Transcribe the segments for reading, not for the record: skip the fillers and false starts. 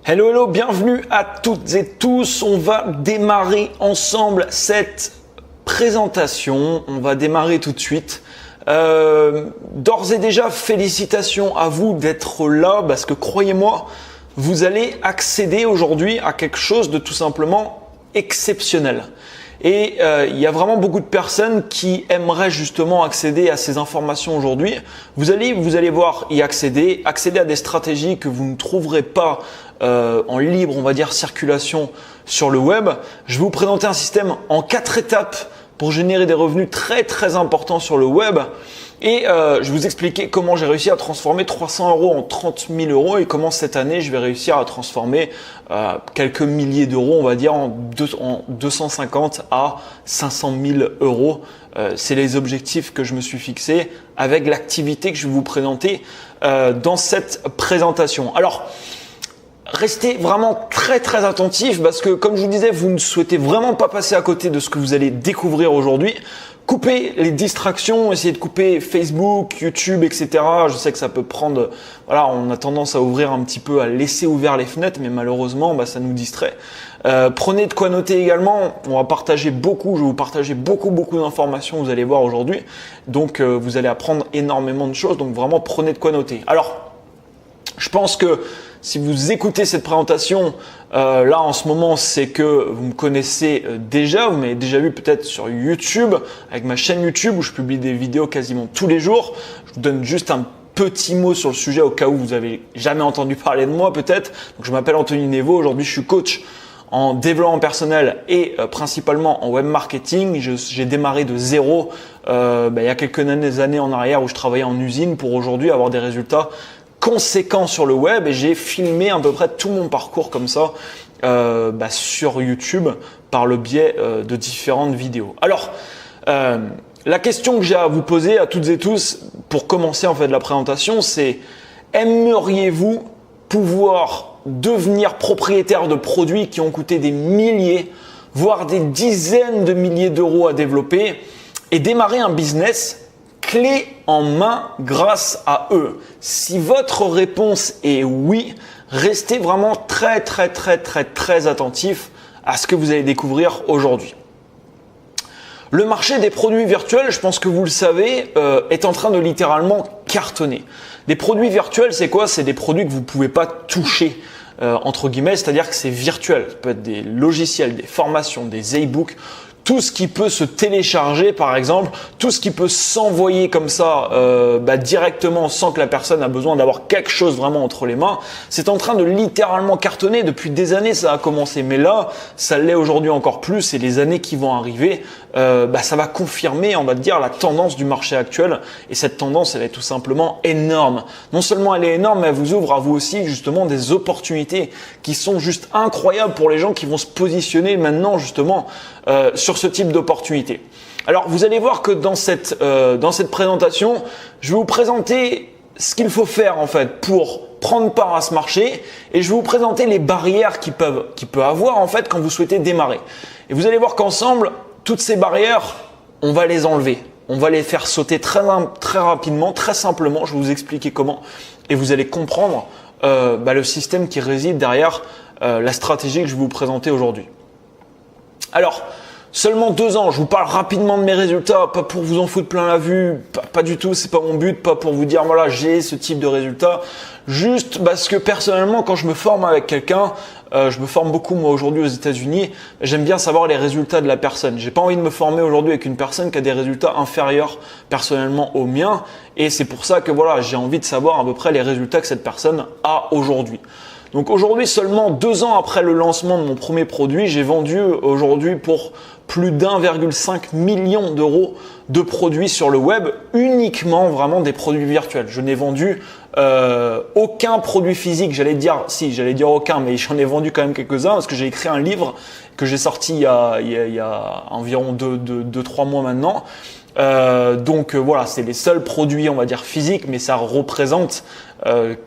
Hello, hello, bienvenue à toutes et tous. On va démarrer ensemble cette présentation. On va démarrer tout de suite. D'ores et déjà, félicitations à vous d'être là parce que croyez-moi, vous allez accéder aujourd'hui à quelque chose de tout simplement exceptionnel. Et il y a vraiment beaucoup de personnes qui aimeraient justement accéder à ces informations aujourd'hui. Vous allez voir y accéder à des stratégies que vous ne trouverez pas en libre, on va dire, circulation sur le web. Je vais vous présenter un système en 4 étapes pour générer des revenus très très importants sur le web. Et je vais vous expliquer comment j'ai réussi à transformer 300 € en 30 000 € et comment cette année je vais réussir à transformer quelques milliers d'euros, on va dire en 250 à 500 000 €. C'est les objectifs que je me suis fixés avec l'activité que je vais vous présenter dans cette présentation. Alors, restez vraiment très très attentifs parce que comme je vous disais, vous ne souhaitez vraiment pas passer à côté de ce que vous allez découvrir aujourd'hui. Coupez les distractions, essayez de couper Facebook, YouTube, etc. Je sais que ça peut prendre, voilà, on a tendance à ouvrir un petit peu, à laisser ouvert les fenêtres, mais malheureusement, ça nous distrait. Prenez de quoi noter également. On va partager beaucoup, je vais vous partager beaucoup d'informations, vous allez voir aujourd'hui. Donc, vous allez apprendre énormément de choses. Donc, vraiment, prenez de quoi noter. Alors, je pense que si vous écoutez cette présentation, là en ce moment, c'est que vous me connaissez déjà, vous m'avez déjà vu peut-être sur YouTube, avec ma chaîne YouTube où je publie des vidéos quasiment tous les jours. Je vous donne juste un petit mot sur le sujet au cas où vous avez jamais entendu parler de moi peut-être. Donc je m'appelle Anthony Nevo, aujourd'hui je suis coach en développement personnel et principalement en web marketing. J'ai démarré de zéro il y a quelques années en arrière où je travaillais en usine pour aujourd'hui avoir des résultats conséquent sur le web et j'ai filmé à peu près tout mon parcours comme ça sur YouTube par le biais de différentes vidéos. Alors, la question que j'ai à vous poser à toutes et tous pour commencer en fait la présentation, c'est aimeriez-vous pouvoir devenir propriétaire de produits qui ont coûté des milliers, voire des dizaines de milliers d'euros à développer et démarrer un business clé en main grâce à eux? Si votre réponse est oui, restez vraiment très attentif à ce que vous allez découvrir aujourd'hui. Le marché des produits virtuels, je pense que vous le savez, est en train de littéralement cartonner. Des produits virtuels, c'est quoi? C'est des produits que vous ne pouvez pas toucher, entre guillemets, c'est-à-dire que c'est virtuel. Ça peut être des logiciels, des formations, des e-books. Tout ce qui peut se télécharger, par exemple, tout ce qui peut s'envoyer comme ça directement sans que la personne a besoin d'avoir quelque chose vraiment entre les mains, c'est en train de littéralement cartonner. Depuis des années, ça a commencé, mais là, ça l'est aujourd'hui encore plus. Et les années qui vont arriver, ça va confirmer, on va dire, la tendance du marché actuel. Et cette tendance, elle est tout simplement énorme. Non seulement elle est énorme, mais elle vous ouvre à vous aussi justement des opportunités qui sont juste incroyables pour les gens qui vont se positionner maintenant justement sur ce type d'opportunité. Alors, vous allez voir que dans cette présentation, je vais vous présenter ce qu'il faut faire en fait pour prendre part à ce marché et je vais vous présenter les barrières qu'il peut avoir en fait quand vous souhaitez démarrer. Et vous allez voir qu'ensemble, toutes ces barrières, on va les enlever. On va les faire sauter très rapidement, très simplement. Je vais vous expliquer comment et vous allez comprendre le système qui réside derrière la stratégie que je vais vous présenter aujourd'hui. Alors, seulement 2 ans, je vous parle rapidement de mes résultats, pas pour vous en foutre plein la vue, pas du tout, c'est pas mon but, pas pour vous dire voilà j'ai ce type de résultats, juste parce que personnellement quand je me forme avec quelqu'un, je me forme beaucoup moi aujourd'hui aux États-Unis, j'aime bien savoir les résultats de la personne. J'ai pas envie de me former aujourd'hui avec une personne qui a des résultats inférieurs personnellement aux miens et c'est pour ça que voilà j'ai envie de savoir à peu près les résultats que cette personne a aujourd'hui. Donc aujourd'hui, seulement 2 ans après le lancement de mon premier produit, j'ai vendu aujourd'hui pour plus d'1,5 million d'euros de produits sur le web, uniquement vraiment des produits virtuels. Je n'ai vendu aucun produit physique, j'allais dire aucun, mais j'en ai vendu quand même quelques-uns parce que j'ai écrit un livre que j'ai sorti il y a environ 2-3 mois maintenant, Voilà, c'est les seuls produits, on va dire physiques, mais ça représente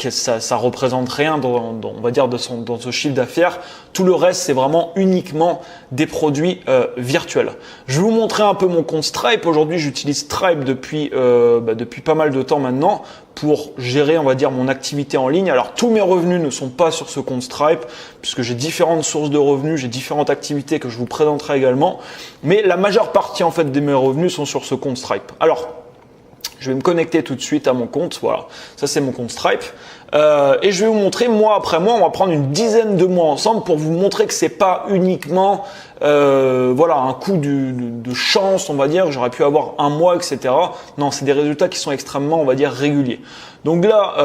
ça représente rien on va dire dans ce chiffre d'affaires. Tout le reste, c'est vraiment uniquement des produits virtuels. Je vais vous montrer un peu mon compte Stripe. Aujourd'hui, j'utilise Stripe depuis pas mal de temps maintenant pour gérer, on va dire, mon activité en ligne. Alors, tous mes revenus ne sont pas sur ce compte Stripe puisque j'ai différentes sources de revenus, j'ai différentes activités que je vous présenterai également. Mais la majeure partie, en fait, de mes revenus sont sur ce compte Stripe. Alors, je vais me connecter tout de suite à mon compte. Voilà, ça c'est mon compte Stripe. Et je vais vous montrer mois après mois. On va prendre une dizaine de mois ensemble pour vous montrer que c'est pas uniquement un coup de chance, on va dire. J'aurais pu avoir un mois, etc. Non, c'est des résultats qui sont extrêmement, on va dire, réguliers. Donc là,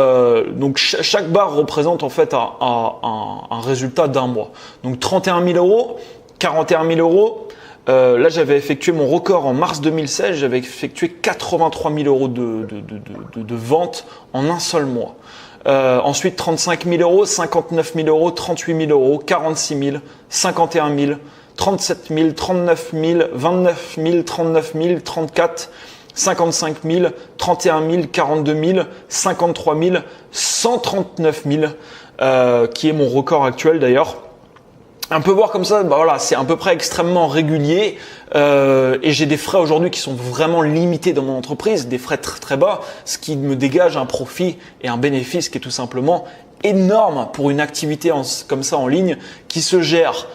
chaque barre représente en fait un résultat d'un mois. Donc 31 000 euros, 41 000 euros. Là, j'avais effectué mon record en mars 2016. J'avais effectué 83 000 euros de vente en un seul mois. Ensuite, 35 000 euros, 59 000 euros, 38 000 euros, 46 000, 51 000, 37 000, 39 000, 29 000, 39 000, 34 55 000, 31 000, 42 000, 53 000, 139 000, qui est mon record actuel d'ailleurs. On peut voir comme ça, c'est à peu près extrêmement régulier et j'ai des frais aujourd'hui qui sont vraiment limités dans mon entreprise, des frais très très bas, ce qui me dégage un profit et un bénéfice qui est tout simplement énorme pour une activité comme ça en ligne qui se gère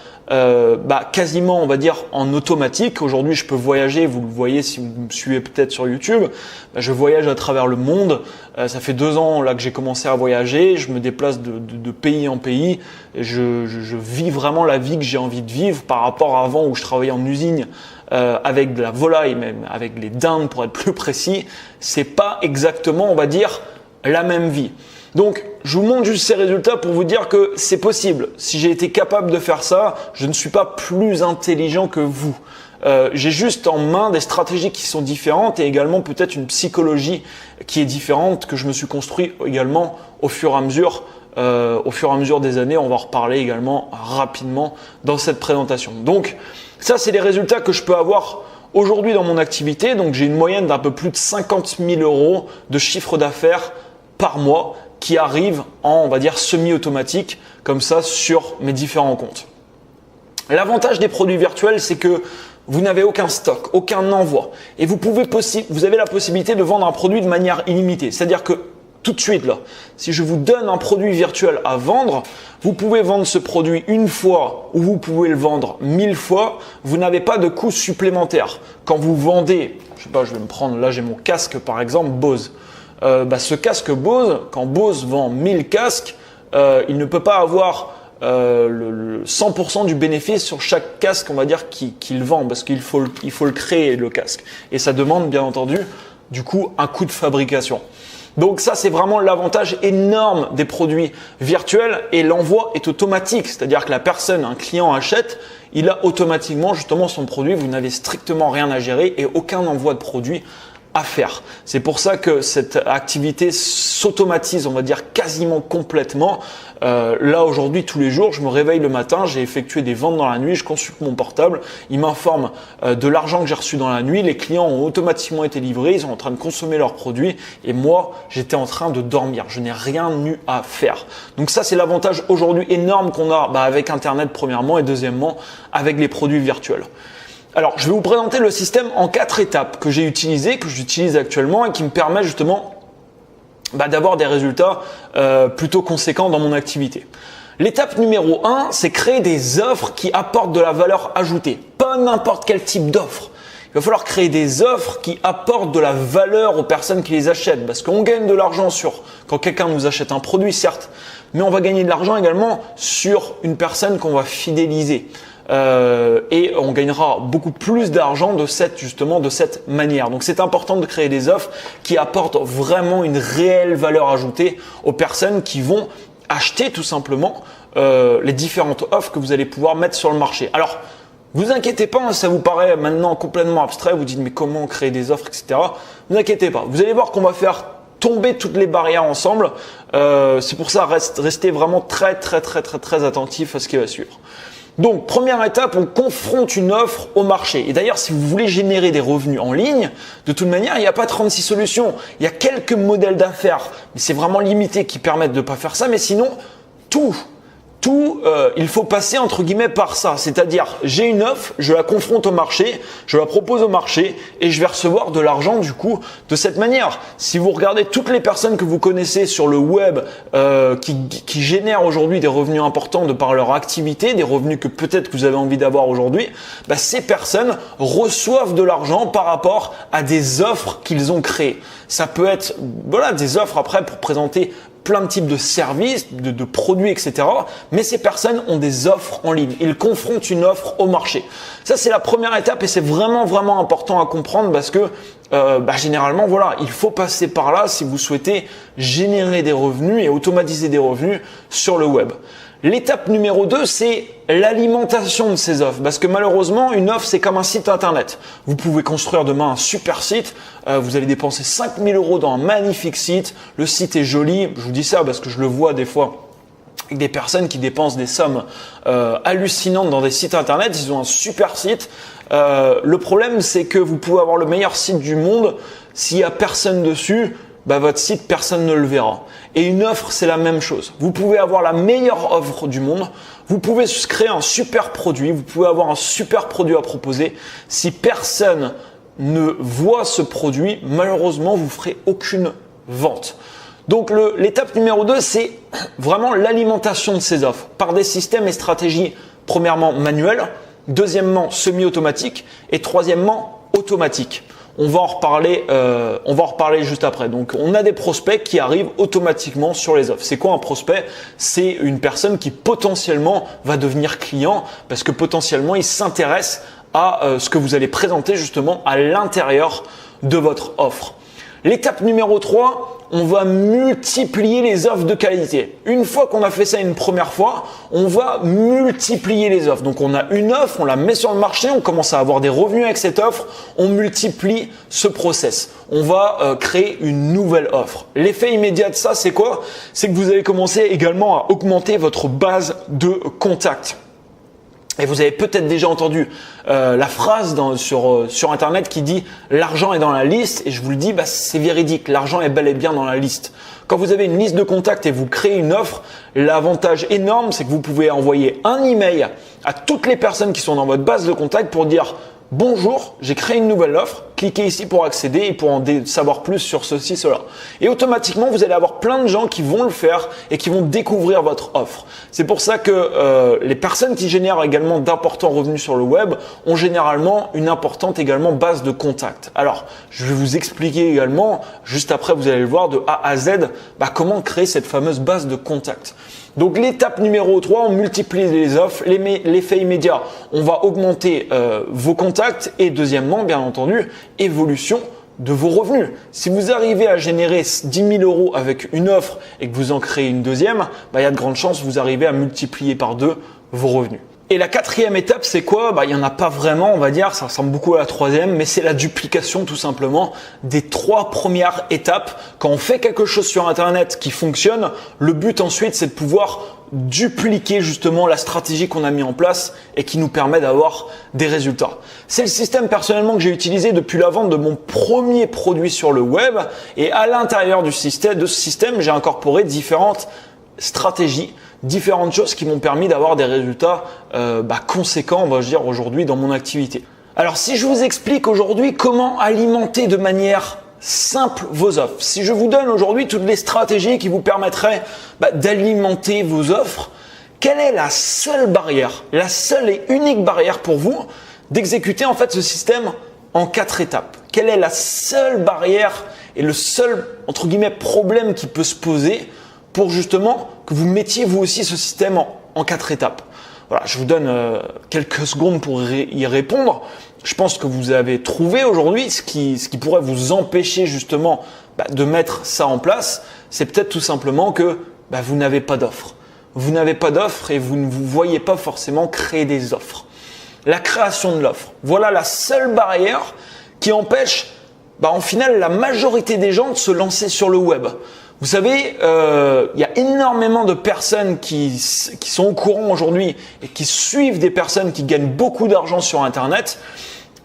quasiment, on va dire, en automatique. Aujourd'hui, je peux voyager, vous le voyez si vous me suivez peut-être sur YouTube, je voyage à travers le monde. Ça fait 2 ans là que j'ai commencé à voyager, je me déplace de pays en pays, et je vis vraiment la vie que j'ai envie de vivre par rapport à avant où je travaillais en usine avec de la volaille, même avec les dindes pour être plus précis. C'est pas exactement, on va dire, la même vie. Donc, je vous montre juste ces résultats pour vous dire que c'est possible. Si j'ai été capable de faire ça, je ne suis pas plus intelligent que vous. J'ai juste en main des stratégies qui sont différentes et également peut-être une psychologie qui est différente que je me suis construit également au fur et à mesure des années. On va en reparler également rapidement dans cette présentation. Donc, ça, c'est les résultats que je peux avoir aujourd'hui dans mon activité. Donc, j'ai une moyenne d'un peu plus de 50 000 euros de chiffre d'affaires par mois qui arrive en, on va dire, semi-automatique, comme ça, sur mes différents comptes. L'avantage des produits virtuels, c'est que vous n'avez aucun stock, aucun envoi. Et vous avez la possibilité de vendre un produit de manière illimitée. C'est-à-dire que tout de suite, là, si je vous donne un produit virtuel à vendre, vous pouvez vendre ce produit une fois ou vous pouvez le vendre 1000 fois. Vous n'avez pas de coût supplémentaire. Quand vous vendez, je sais pas, je vais me prendre, là j'ai mon casque par exemple, Bose. Ce casque Bose, quand Bose vend 1000 casques, il ne peut pas avoir le 100% du bénéfice sur chaque casque, on va dire, qu'il vend, parce qu'il faut le créer, le casque. Et ça demande, bien entendu, du coup, un coût de fabrication. Donc ça, c'est vraiment l'avantage énorme des produits virtuels et l'envoi est automatique. C'est-à-dire que un client achète, il a automatiquement justement son produit. Vous n'avez strictement rien à gérer et aucun envoi de produit à faire. C'est pour ça que cette activité s'automatise, on va dire quasiment complètement. Là aujourd'hui, tous les jours, je me réveille le matin, j'ai effectué des ventes dans la nuit, je consulte mon portable, il m'informe de l'argent que j'ai reçu dans la nuit, les clients ont automatiquement été livrés, ils sont en train de consommer leurs produits et moi, j'étais en train de dormir. Je n'ai rien eu à faire. Donc ça, c'est l'avantage aujourd'hui énorme qu'on a avec Internet premièrement et deuxièmement avec les produits virtuels. Alors, je vais vous présenter le système en 4 étapes que j'ai utilisé, que j'utilise actuellement et qui me permet justement d'avoir des résultats plutôt conséquents dans mon activité. L'étape numéro 1, c'est créer des offres qui apportent de la valeur ajoutée. Pas n'importe quel type d'offre. Il va falloir créer des offres qui apportent de la valeur aux personnes qui les achètent. Parce qu'on gagne de l'argent quand quelqu'un nous achète un produit, certes, mais on va gagner de l'argent également sur une personne qu'on va fidéliser. Et on gagnera beaucoup plus d'argent de cette manière. Donc c'est important de créer des offres qui apportent vraiment une réelle valeur ajoutée aux personnes qui vont acheter tout simplement les différentes offres que vous allez pouvoir mettre sur le marché. Alors, vous inquiétez pas, ça vous paraît maintenant complètement abstrait, vous dites mais comment créer des offres, etc. Vous inquiétez pas, vous allez voir qu'on va faire tomber toutes les barrières ensemble. C'est pour ça, restez vraiment très attentif à ce qui va suivre. Donc, première étape, on confronte une offre au marché. Et d'ailleurs, si vous voulez générer des revenus en ligne, de toute manière, il n'y a pas 36 solutions. Il y a quelques modèles d'affaires, mais c'est vraiment limité qui permettent de ne pas faire ça. Mais sinon, il faut passer entre guillemets par ça. C'est-à-dire, j'ai une offre, je la confronte au marché, je la propose au marché et je vais recevoir de l'argent du coup de cette manière. Si vous regardez toutes les personnes que vous connaissez sur le web qui génèrent aujourd'hui des revenus importants de par leur activité, des revenus que peut-être vous avez envie d'avoir aujourd'hui, ces personnes reçoivent de l'argent par rapport à des offres qu'ils ont créées. Ça peut être des offres après pour présenter plein de types de services, de produits, etc. Mais ces personnes ont des offres en ligne. Ils confrontent une offre au marché. Ça, c'est la première étape et c'est vraiment, vraiment important à comprendre parce que généralement, il faut passer par là si vous souhaitez générer des revenus et automatiser des revenus sur le web. L'étape numéro 2, c'est l'alimentation de ces offres. Parce que malheureusement, une offre, c'est comme un site internet. Vous pouvez construire demain un super site. Vous allez dépenser 5 000 € dans un magnifique site. Le site est joli. Je vous dis ça parce que je le vois des fois avec des personnes qui dépensent des sommes hallucinantes dans des sites internet. Ils ont un super site. Le problème, c'est que vous pouvez avoir le meilleur site du monde. S'il n'y a personne dessus, votre site, personne ne le verra. Et une offre, c'est la même chose. Vous pouvez avoir la meilleure offre du monde. Vous pouvez créer un super produit. Vous pouvez avoir un super produit à proposer. Si personne ne voit ce produit, malheureusement, vous ferez aucune vente. Donc, l'étape numéro 2, c'est vraiment l'alimentation de ces offres par des systèmes et stratégies, premièrement manuels, deuxièmement semi-automatiques et troisièmement automatiques. On va en reparler juste après. Donc, on a des prospects qui arrivent automatiquement sur les offres. C'est quoi un prospect? C'est une personne qui potentiellement va devenir client parce que potentiellement, il s'intéresse à ce que vous allez présenter justement à l'intérieur de votre offre. L'étape numéro 3, on va multiplier les offres de qualité. Une fois qu'on a fait ça une première fois, on va multiplier les offres. Donc, on a une offre, on la met sur le marché, on commence à avoir des revenus avec cette offre, on multiplie ce process. On va créer une nouvelle offre. L'effet immédiat de ça, c'est quoi? C'est que vous allez commencer également à augmenter votre base de contacts. Et vous avez peut-être déjà entendu la phrase sur Internet qui dit « l'argent est dans la liste » et je vous le dis, c'est véridique, l'argent est bel et bien dans la liste. Quand vous avez une liste de contacts et vous créez une offre, l'avantage énorme, c'est que vous pouvez envoyer un email à toutes les personnes qui sont dans votre base de contacts pour dire « Bonjour, j'ai créé une nouvelle offre, cliquez ici pour accéder et pour en savoir plus sur ceci, cela. » Et automatiquement, vous allez avoir plein de gens qui vont le faire et qui vont découvrir votre offre. C'est pour ça que les personnes qui génèrent également d'importants revenus sur le web ont généralement une importante également base de contacts. Alors, je vais vous expliquer également, juste après vous allez le voir, de A à Z, comment créer cette fameuse base de contacts. Donc, l'étape numéro 3, on multiplie les offres, l'effet immédiat, on va augmenter vos contacts et deuxièmement, bien entendu, évolution de vos revenus. Si vous arrivez à générer 10 000 € avec une offre et que vous en créez une deuxième, il y a de grandes chances que vous arrivez à multiplier par 2 vos revenus. Et la quatrième étape, c'est quoi? Il n'y en a pas vraiment, on va dire, ça ressemble beaucoup à la troisième, mais c'est la duplication tout simplement des 3 premières étapes. Quand on fait quelque chose sur Internet qui fonctionne, le but ensuite, c'est de pouvoir dupliquer justement la stratégie qu'on a mis en place et qui nous permet d'avoir des résultats. C'est le système personnellement que j'ai utilisé depuis la vente de mon premier produit sur le web et à l'intérieur de ce système, j'ai incorporé différentes stratégies, différentes choses qui m'ont permis d'avoir des résultats conséquents, on va dire aujourd'hui dans mon activité. Alors si je vous explique aujourd'hui comment alimenter de manière simple vos offres, si je vous donne aujourd'hui toutes les stratégies qui vous permettraient d'alimenter vos offres, quelle est la seule barrière, la seule et unique barrière pour vous d'exécuter en fait ce système en 4 étapes? Quelle est la seule barrière et le seul entre guillemets problème qui peut se poser pour justement que vous mettiez vous aussi ce système en 4 étapes? Voilà, je vous donne quelques secondes pour y répondre. Je pense que vous avez trouvé aujourd'hui ce qui pourrait vous empêcher justement de mettre ça en place. C'est peut-être tout simplement que vous n'avez pas d'offre. Vous n'avez pas d'offre et vous ne vous voyez pas forcément créer des offres. La création de l'offre, voilà la seule barrière qui empêche en final la majorité des gens de se lancer sur le web. Vous savez, il y a énormément de personnes qui sont au courant aujourd'hui et qui suivent des personnes qui gagnent beaucoup d'argent sur Internet.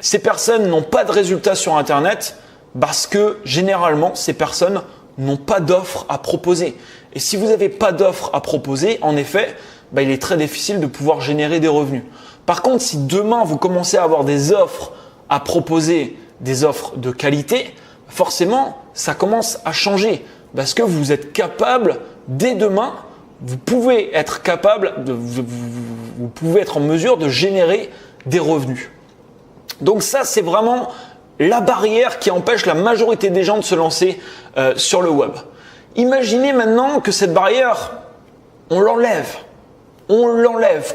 Ces personnes n'ont pas de résultats sur Internet parce que généralement, ces personnes n'ont pas d'offres à proposer. Et si vous n'avez pas d'offres à proposer, en effet, il est très difficile de pouvoir générer des revenus. Par contre, si demain, vous commencez à avoir des offres à proposer, des offres de qualité, forcément, ça commence à changer. Parce que vous êtes capable, dès demain, vous pouvez être en mesure de générer des revenus. Donc ça, c'est vraiment la barrière qui empêche la majorité des gens de se lancer sur le web. Imaginez maintenant que cette barrière, on l'enlève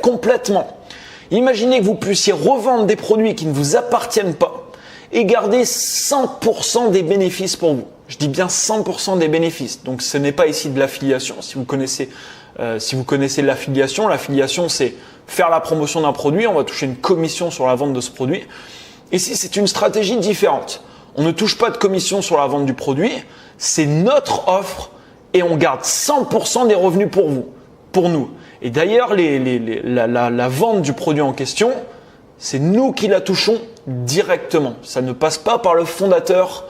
complètement. Imaginez que vous puissiez revendre des produits qui ne vous appartiennent pas et garder 100% des bénéfices pour vous. Je dis bien 100% des bénéfices. Donc ce n'est pas ici de l'affiliation. Si vous connaissez l'affiliation, l'affiliation c'est faire la promotion d'un produit, on va toucher une commission sur la vente de ce produit. Ici, c'est une stratégie différente. On ne touche pas de commission sur la vente du produit, c'est notre offre et on garde 100% des revenus pour vous, pour nous. Et d'ailleurs, la vente du produit en question, c'est nous qui la touchons directement. Ça ne passe pas par le fondateur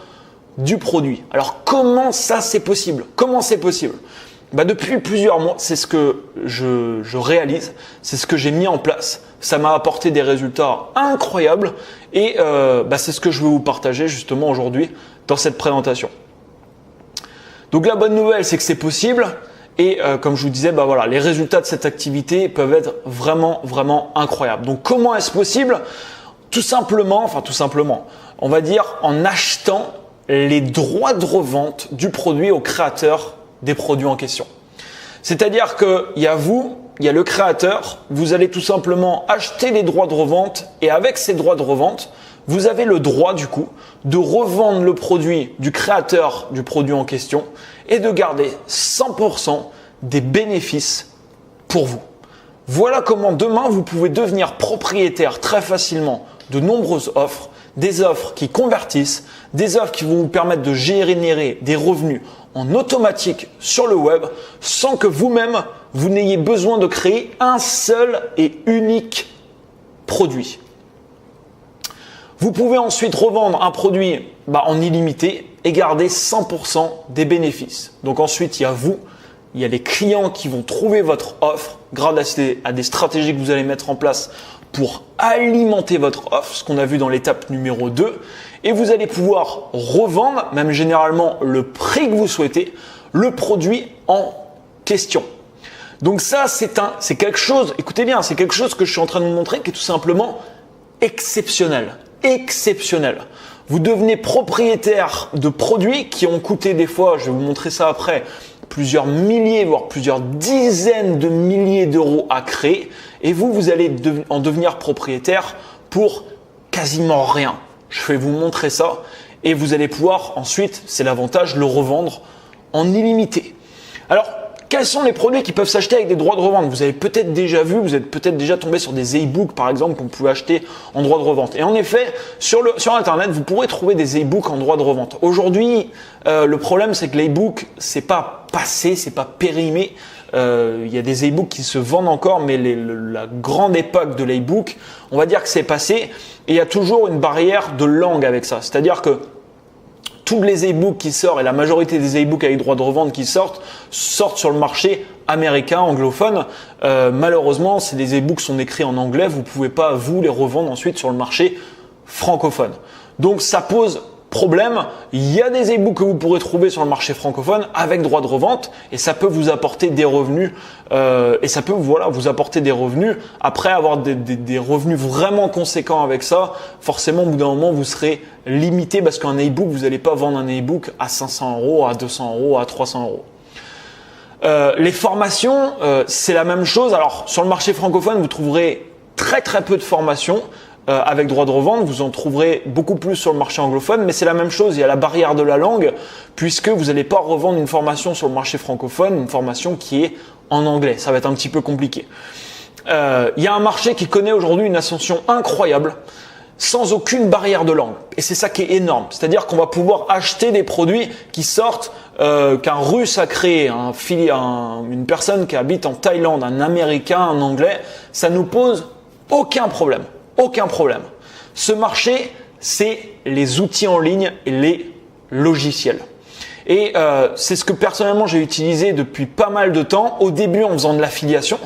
du produit. Alors, comment ça c'est possible? Comment c'est possible? Depuis plusieurs mois, c'est ce que je réalise, c'est ce que j'ai mis en place. Ça m'a apporté des résultats incroyables et c'est ce que je veux vous partager justement aujourd'hui dans cette présentation. Donc la bonne nouvelle, c'est que c'est possible et comme je vous disais, les résultats de cette activité peuvent être vraiment, vraiment incroyables. Donc comment est-ce possible? Tout simplement, on va dire en achetant les droits de revente du produit au créateur des produits en question. C'est-à-dire qu'il y a vous, il y a le créateur, vous allez tout simplement acheter les droits de revente et avec ces droits de revente, vous avez le droit du coup de revendre le produit du créateur du produit en question et de garder 100% des bénéfices pour vous. Voilà comment demain vous pouvez devenir propriétaire très facilement de nombreuses offres, des offres qui convertissent, des offres qui vont vous permettre de générer des revenus en automatique sur le web sans que vous-même, vous n'ayez besoin de créer un seul et unique produit. Vous pouvez ensuite revendre un produit en illimité et garder 100% des bénéfices. Donc ensuite, il y a vous, il y a les clients qui vont trouver votre offre grâce à des stratégies que vous allez mettre en place pour alimenter votre offre, ce qu'on a vu dans l'étape numéro 2. Et vous allez pouvoir revendre, même généralement le prix que vous souhaitez, le produit en question. Donc ça, c'est quelque chose, écoutez bien, c'est quelque chose que je suis en train de vous montrer qui est tout simplement exceptionnel. Exceptionnel. Vous devenez propriétaire de produits qui ont coûté des fois, je vais vous montrer ça après, plusieurs milliers, voire plusieurs dizaines de milliers d'euros à créer. Et vous allez en devenir propriétaire pour quasiment rien. Je vais vous montrer ça et vous allez pouvoir ensuite, c'est l'avantage, le revendre en illimité. Alors, quels sont les produits qui peuvent s'acheter avec des droits de revente? Vous avez peut-être déjà vu, vous êtes peut-être déjà tombé sur des e-books par exemple qu'on pouvait acheter en droit de revente. Et en effet, sur Internet, vous pourrez trouver des e-books en droit de revente. Aujourd'hui, le problème c'est que l'e-book, c'est pas passé, c'est pas périmé. Il y a des e-books qui se vendent encore, mais la grande époque de l'e-book, on va dire que c'est passé. Et il y a toujours une barrière de langue avec ça. C'est-à-dire que tous les e-books qui sortent et la majorité des e-books avec droit de revente qui sortent sur le marché américain, anglophone. Malheureusement, si les e-books sont écrits en anglais, vous ne pouvez pas vous les revendre ensuite sur le marché francophone. Donc ça pose problème. Il y a des e-books que vous pourrez trouver sur le marché francophone avec droit de revente et ça peut vous apporter des revenus vous apporter des revenus. Après avoir des revenus vraiment conséquents avec ça, forcément au bout d'un moment vous serez limité parce qu'un e-book, vous n'allez pas vendre un e-book à 500 €, à 200 €, à 300 €. Les formations, c'est la même chose. Alors sur le marché francophone, vous trouverez très peu de formations. Avec droit de revente, vous en trouverez beaucoup plus sur le marché anglophone, mais c'est la même chose, il y a la barrière de la langue, puisque vous n'allez pas revendre une formation sur le marché francophone, une formation qui est en anglais, ça va être un petit peu compliqué. Il y a un marché qui connaît aujourd'hui une ascension incroyable, sans aucune barrière de langue. Et c'est ça qui est énorme. C'est-à-dire qu'on va pouvoir acheter des produits qui sortent qu'un Russe a créé, une personne qui habite en Thaïlande, un Américain, un Anglais. Ça nous pose aucun problème. Aucun problème. Ce marché, c'est les outils en ligne et les logiciels. Et c'est ce que personnellement j'ai utilisé depuis pas mal de temps. Au début en faisant de l'affiliation.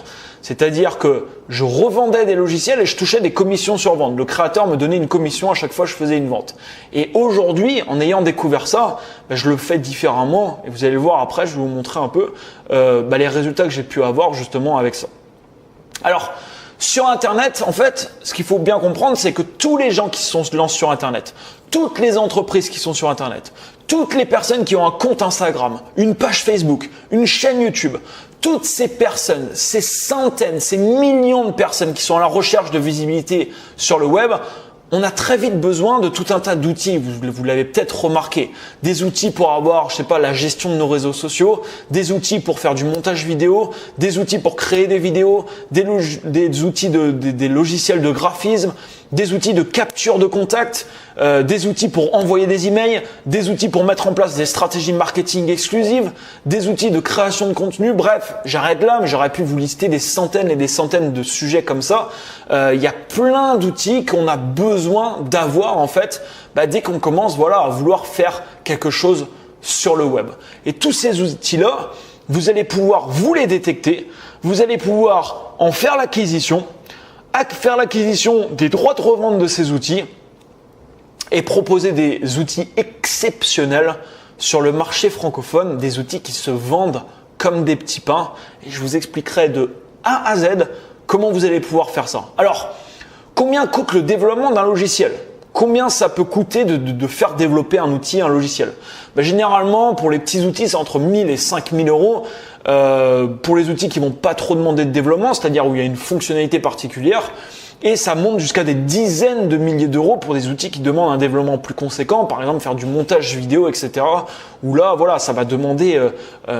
C'est-à-dire que je revendais des logiciels et je touchais des commissions sur vente. Le créateur me donnait une commission à chaque fois que je faisais une vente. Et aujourd'hui, en ayant découvert ça, je le fais différemment. Et vous allez le voir après, je vais vous montrer un peu les résultats que j'ai pu avoir justement avec ça. Alors, sur Internet, en fait, ce qu'il faut bien comprendre, c'est que tous les gens qui se lancent sur Internet, toutes les entreprises qui sont sur Internet, toutes les personnes qui ont un compte Instagram, une page Facebook, une chaîne YouTube, toutes ces personnes, ces centaines, ces millions de personnes qui sont à la recherche de visibilité sur le web, on a très vite besoin de tout un tas d'outils. Vous l'avez peut-être remarqué. Des outils pour avoir, la gestion de nos réseaux sociaux, des outils pour faire du montage vidéo, des outils pour créer des vidéos, des outils des logiciels de graphisme, des outils de capture de contact, des outils pour envoyer des emails, des outils pour mettre en place des stratégies marketing exclusives, des outils de création de contenu. Bref, j'arrête là, mais j'aurais pu vous lister des centaines et des centaines de sujets comme ça. Il y a plein d'outils qu'on a besoin d'avoir en fait dès qu'on commence à vouloir faire quelque chose sur le web. Et tous ces outils-là, vous allez pouvoir vous les détecter, vous allez pouvoir en faire l'acquisition des droits de revente de ces outils et proposer des outils exceptionnels sur le marché francophone, des outils qui se vendent comme des petits pains. Et je vous expliquerai de A à Z comment vous allez pouvoir faire ça. Alors, combien coûte le développement d'un logiciel ? Combien ça peut coûter de faire développer un outil, un logiciel ? Généralement, pour les petits outils, c'est entre 1000 et 5000 euros. Pour les outils qui vont pas trop demander de développement, c'est-à-dire où il y a une fonctionnalité particulière, et ça monte jusqu'à des dizaines de milliers d'euros pour des outils qui demandent un développement plus conséquent, par exemple faire du montage vidéo, etc. Où là, ça va demander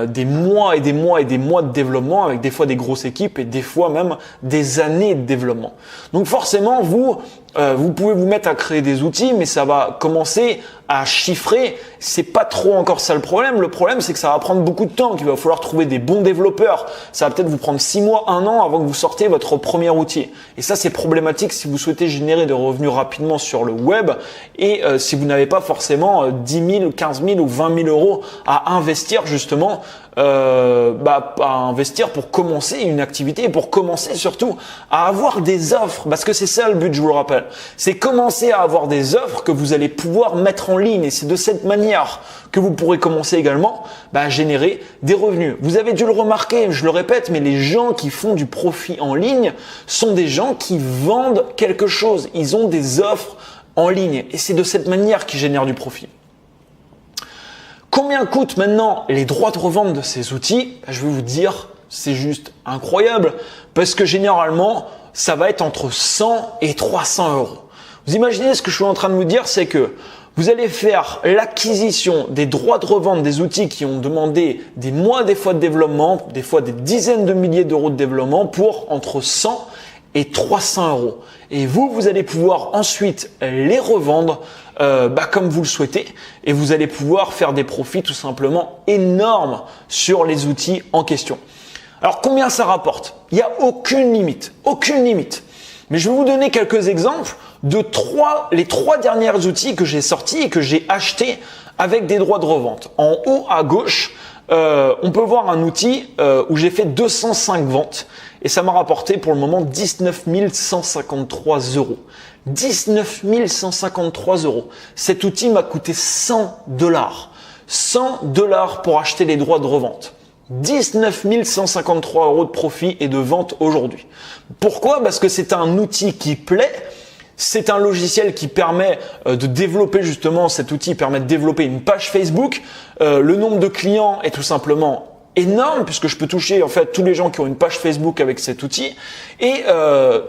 des mois et des mois et des mois de développement avec des fois des grosses équipes et des fois même des années de développement. Donc forcément, vous pouvez vous mettre à créer des outils, mais ça va commencer à chiffrer. C'est pas trop encore ça le problème. Le problème, c'est que ça va prendre beaucoup de temps, qu'il va falloir trouver des bons développeurs. Ça va peut-être vous prendre 6 mois, 1 an avant que vous sortiez votre premier outil. Et ça, c'est problématique si vous souhaitez générer des revenus rapidement sur le web et si vous n'avez pas forcément 10 000, 15 000 ou 20 000 euros à investir justement à investir pour commencer une activité et pour commencer surtout à avoir des offres, parce que c'est ça le but, je vous le rappelle, c'est commencer à avoir des offres que vous allez pouvoir mettre en ligne, et c'est de cette manière que vous pourrez commencer également à générer des revenus. Vous avez dû le remarquer, je le répète, mais les gens qui font du profit en ligne sont des gens qui vendent quelque chose, ils ont des offres en ligne et c'est de cette manière qu'ils génèrent du profit. Combien coûtent maintenant les droits de revente de ces outils ? Je vais vous dire, c'est juste incroyable parce que généralement, ça va être entre 100 et 300 euros. Vous imaginez ce que je suis en train de vous dire, c'est que vous allez faire l'acquisition des droits de revente des outils qui ont demandé des mois, des fois de développement, des fois des dizaines de milliers d'euros de développement pour entre 100 et 300 euros. Et vous allez pouvoir ensuite les revendre comme vous le souhaitez et vous allez pouvoir faire des profits tout simplement énormes sur les outils en question. Alors combien ça rapporte ? Il n'y a aucune limite, aucune limite. Mais je vais vous donner quelques exemples de les 3 derniers outils que j'ai sortis et que j'ai achetés avec des droits de revente. En haut à gauche, on peut voir un outil où j'ai fait 205 ventes et ça m'a rapporté pour le moment 19 153 euros. 19 153 euros. Cet outil m'a coûté $100. $100 pour acheter les droits de revente. 19 153 euros de profit et de vente aujourd'hui. Pourquoi ? Parce que c'est un outil qui plaît. C'est un logiciel qui permet de développer justement, cet outil permet de développer une page Facebook. Le nombre de clients est tout simplement énorme puisque je peux toucher en fait tous les gens qui ont une page Facebook avec cet outil. Et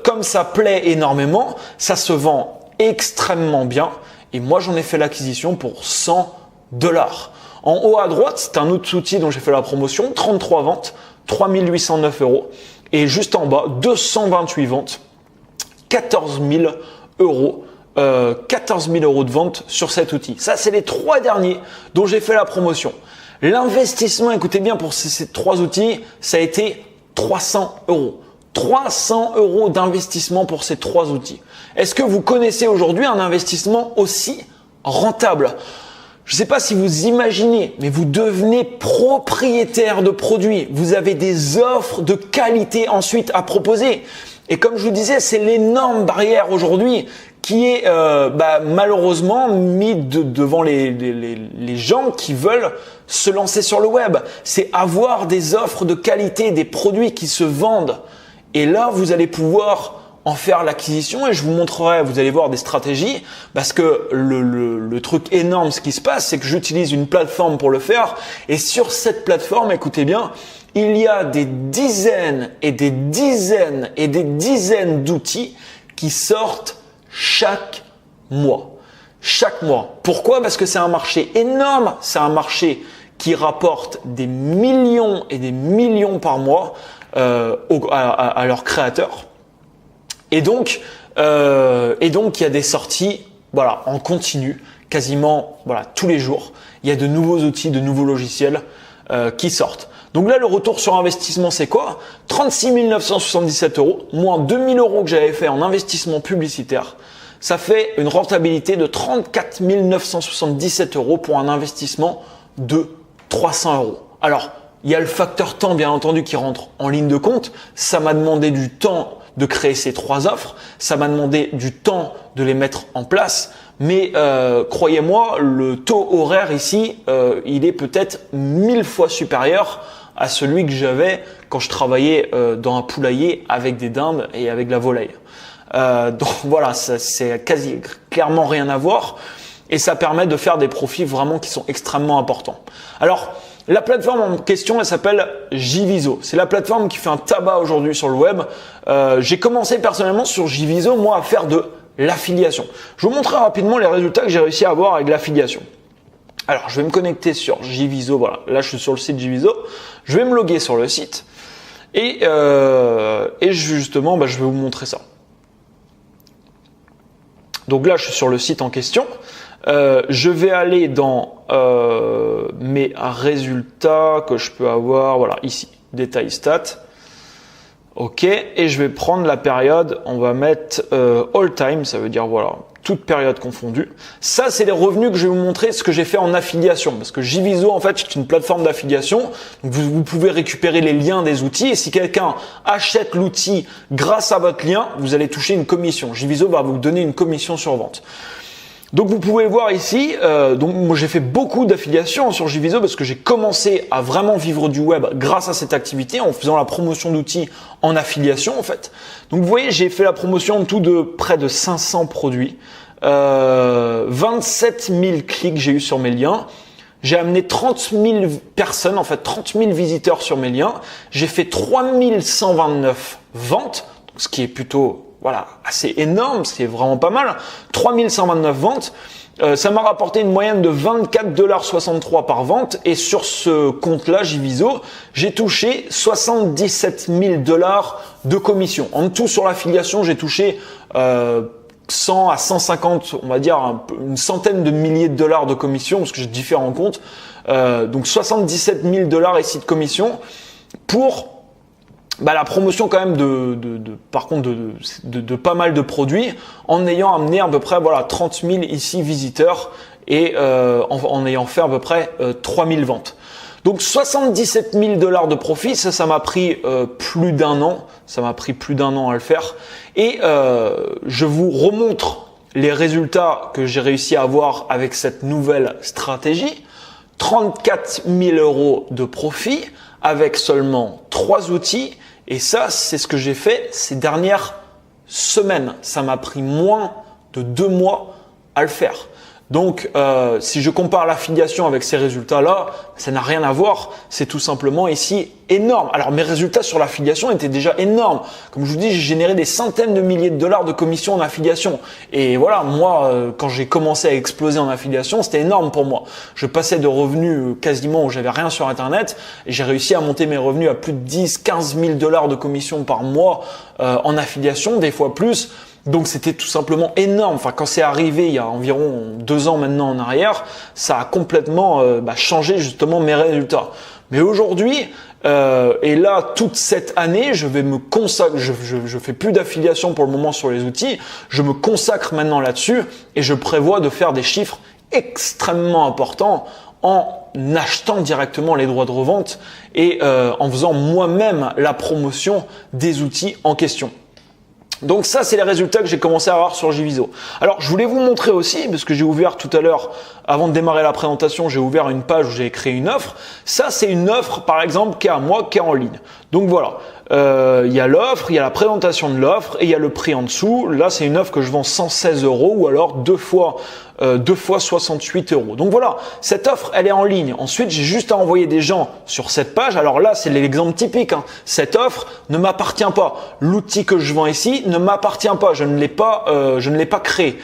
comme ça plaît énormément, ça se vend extrêmement bien. Et moi, j'en ai fait l'acquisition pour $100. En haut à droite, c'est un autre outil dont j'ai fait la promotion, 33 ventes, 3 809 euros. Et juste en bas, 228 ventes, 14 000 euros 14 000 euros de vente sur cet outil. Ça, c'est les 3 derniers dont j'ai fait la promotion. L'investissement, écoutez bien, pour ces 3 outils, ça a été 300 euros. 300 euros d'investissement pour ces 3 outils. Est-ce que vous connaissez aujourd'hui un investissement aussi rentable? Je ne sais pas si vous imaginez, mais vous devenez propriétaire de produits. Vous avez des offres de qualité ensuite à proposer. Et comme je vous disais, c'est l'énorme barrière aujourd'hui qui est malheureusement mis devant les gens qui veulent se lancer sur le web. C'est avoir des offres de qualité, des produits qui se vendent. Et là, vous allez pouvoir en faire l'acquisition et je vous montrerai, vous allez voir des stratégies parce que le truc énorme, ce qui se passe, c'est que j'utilise une plateforme pour le faire et sur cette plateforme, écoutez bien, il y a des dizaines et des dizaines et des dizaines d'outils qui sortent chaque mois. Chaque mois. Pourquoi? Parce que c'est un marché énorme, c'est un marché qui rapporte des millions et des millions par mois à leurs créateurs. Et donc, il y a des sorties, voilà, en continu, quasiment, voilà, tous les jours. Il y a de nouveaux outils, de nouveaux logiciels qui sortent. Donc là, le retour sur investissement, c'est quoi? 36 977 euros, moins 2 000 euros que j'avais fait en investissement publicitaire. Ça fait une rentabilité de 34 977 euros pour un investissement de 300 euros. Alors, il y a le facteur temps, bien entendu, qui rentre en ligne de compte. Ça m'a demandé du temps de créer ces 3 offres. Ça m'a demandé du temps de les mettre en place. Mais croyez-moi, le taux horaire ici, il est peut-être 1000 fois supérieur à celui que j'avais quand je travaillais dans un poulailler avec des dindes et avec de la volaille. Donc voilà, c'est clairement rien à voir et ça permet de faire des profits vraiment qui sont extrêmement importants. Alors, la plateforme en question, elle s'appelle JViso. C'est la plateforme qui fait un tabac aujourd'hui sur le web. J'ai commencé personnellement sur JViso, moi, à faire de l'affiliation. Je vous montrerai rapidement les résultats que j'ai réussi à avoir avec l'affiliation. Alors, je vais me connecter sur JViso. Voilà, là, je suis sur le site JViso. Je vais me loguer sur le site et justement, je vais vous montrer ça. Donc là, je suis sur le site en question. Je vais aller dans mes résultats que je peux avoir. Voilà, ici, détail stats. OK, et je vais prendre la période, on va mettre all time, ça veut dire voilà, toute période confondue. Ça, c'est les revenus que je vais vous montrer, ce que j'ai fait en affiliation. Parce que JViso, en fait, c'est une plateforme d'affiliation. Donc, vous pouvez récupérer les liens des outils. Et si quelqu'un achète l'outil grâce à votre lien, vous allez toucher une commission. JViso va vous donner une commission sur vente. Donc vous pouvez voir ici, donc moi j'ai fait beaucoup d'affiliations sur JViso parce que j'ai commencé à vraiment vivre du web grâce à cette activité en faisant la promotion d'outils en affiliation en fait. Donc vous voyez, j'ai fait la promotion en tout de près de 500 produits, 27 000 clics j'ai eu sur mes liens. J'ai amené 30 000 personnes, en fait 30 000 visiteurs sur mes liens. J'ai fait 3129 ventes, ce qui est plutôt voilà, assez énorme, c'est vraiment pas mal. 3129 ventes. Ça m'a rapporté une moyenne de 24,63 $ par vente. Et sur ce compte-là, JViso, j'ai touché 77 000 $ de commission. En tout, sur l'affiliation, j'ai touché 100 à 150, on va dire une centaine de milliers de dollars de commission, parce que j'ai différents comptes. Donc 77 000 $ ici de commission pour la promotion quand même par contre de pas mal de produits en ayant amené à peu près 30 000 ici visiteurs et en ayant fait à peu près 3 000 ventes. Donc 77 000 $ de profit, ça m'a pris plus d'un an. Ça m'a pris plus d'un an à le faire. Et je vous remontre les résultats que j'ai réussi à avoir avec cette nouvelle stratégie. 34 000 € de profit avec seulement 3 outils. Et ça, c'est ce que j'ai fait ces dernières semaines. Ça m'a pris moins de 2 mois à le faire. Donc, si je compare l'affiliation avec ces résultats-là, ça n'a rien à voir. C'est tout simplement ici énorme. Alors, mes résultats sur l'affiliation étaient déjà énormes. Comme je vous dis, j'ai généré des centaines de milliers de dollars de commissions en affiliation. Et voilà, moi, quand j'ai commencé à exploser en affiliation, c'était énorme pour moi. Je passais de revenus quasiment où j'avais rien sur Internet et j'ai réussi à monter mes revenus à plus de 10, 15 000 $ de commissions par mois en affiliation, des fois plus. Donc c'était tout simplement énorme. Enfin, quand c'est arrivé il y a environ 2 ans maintenant en arrière, ça a complètement changé justement mes résultats. Mais aujourd'hui, et là toute cette année, je vais me consacrer. Je fais plus d'affiliation pour le moment sur les outils. Je me consacre maintenant là-dessus et je prévois de faire des chiffres extrêmement importants en achetant directement les droits de revente et en faisant moi-même la promotion des outils en question. Donc ça, c'est les résultats que j'ai commencé à avoir sur JViso. Alors, je voulais vous montrer aussi, parce que j'ai ouvert tout à l'heure, avant de démarrer la présentation, j'ai ouvert une page où j'ai créé une offre. Ça, c'est une offre, par exemple, qui est à moi, qui est en ligne. Donc voilà, il y a l'offre, il y a la présentation de l'offre et il y a le prix en dessous. Là, c'est une offre que je vends 116 € ou alors deux fois 68 €. Donc voilà, cette offre, elle est en ligne. Ensuite, j'ai juste à envoyer des gens sur cette page. Alors là, c'est l'exemple typique. Cette offre ne m'appartient pas. L'outil que je vends ici ne m'appartient pas. Je ne l'ai pas créé.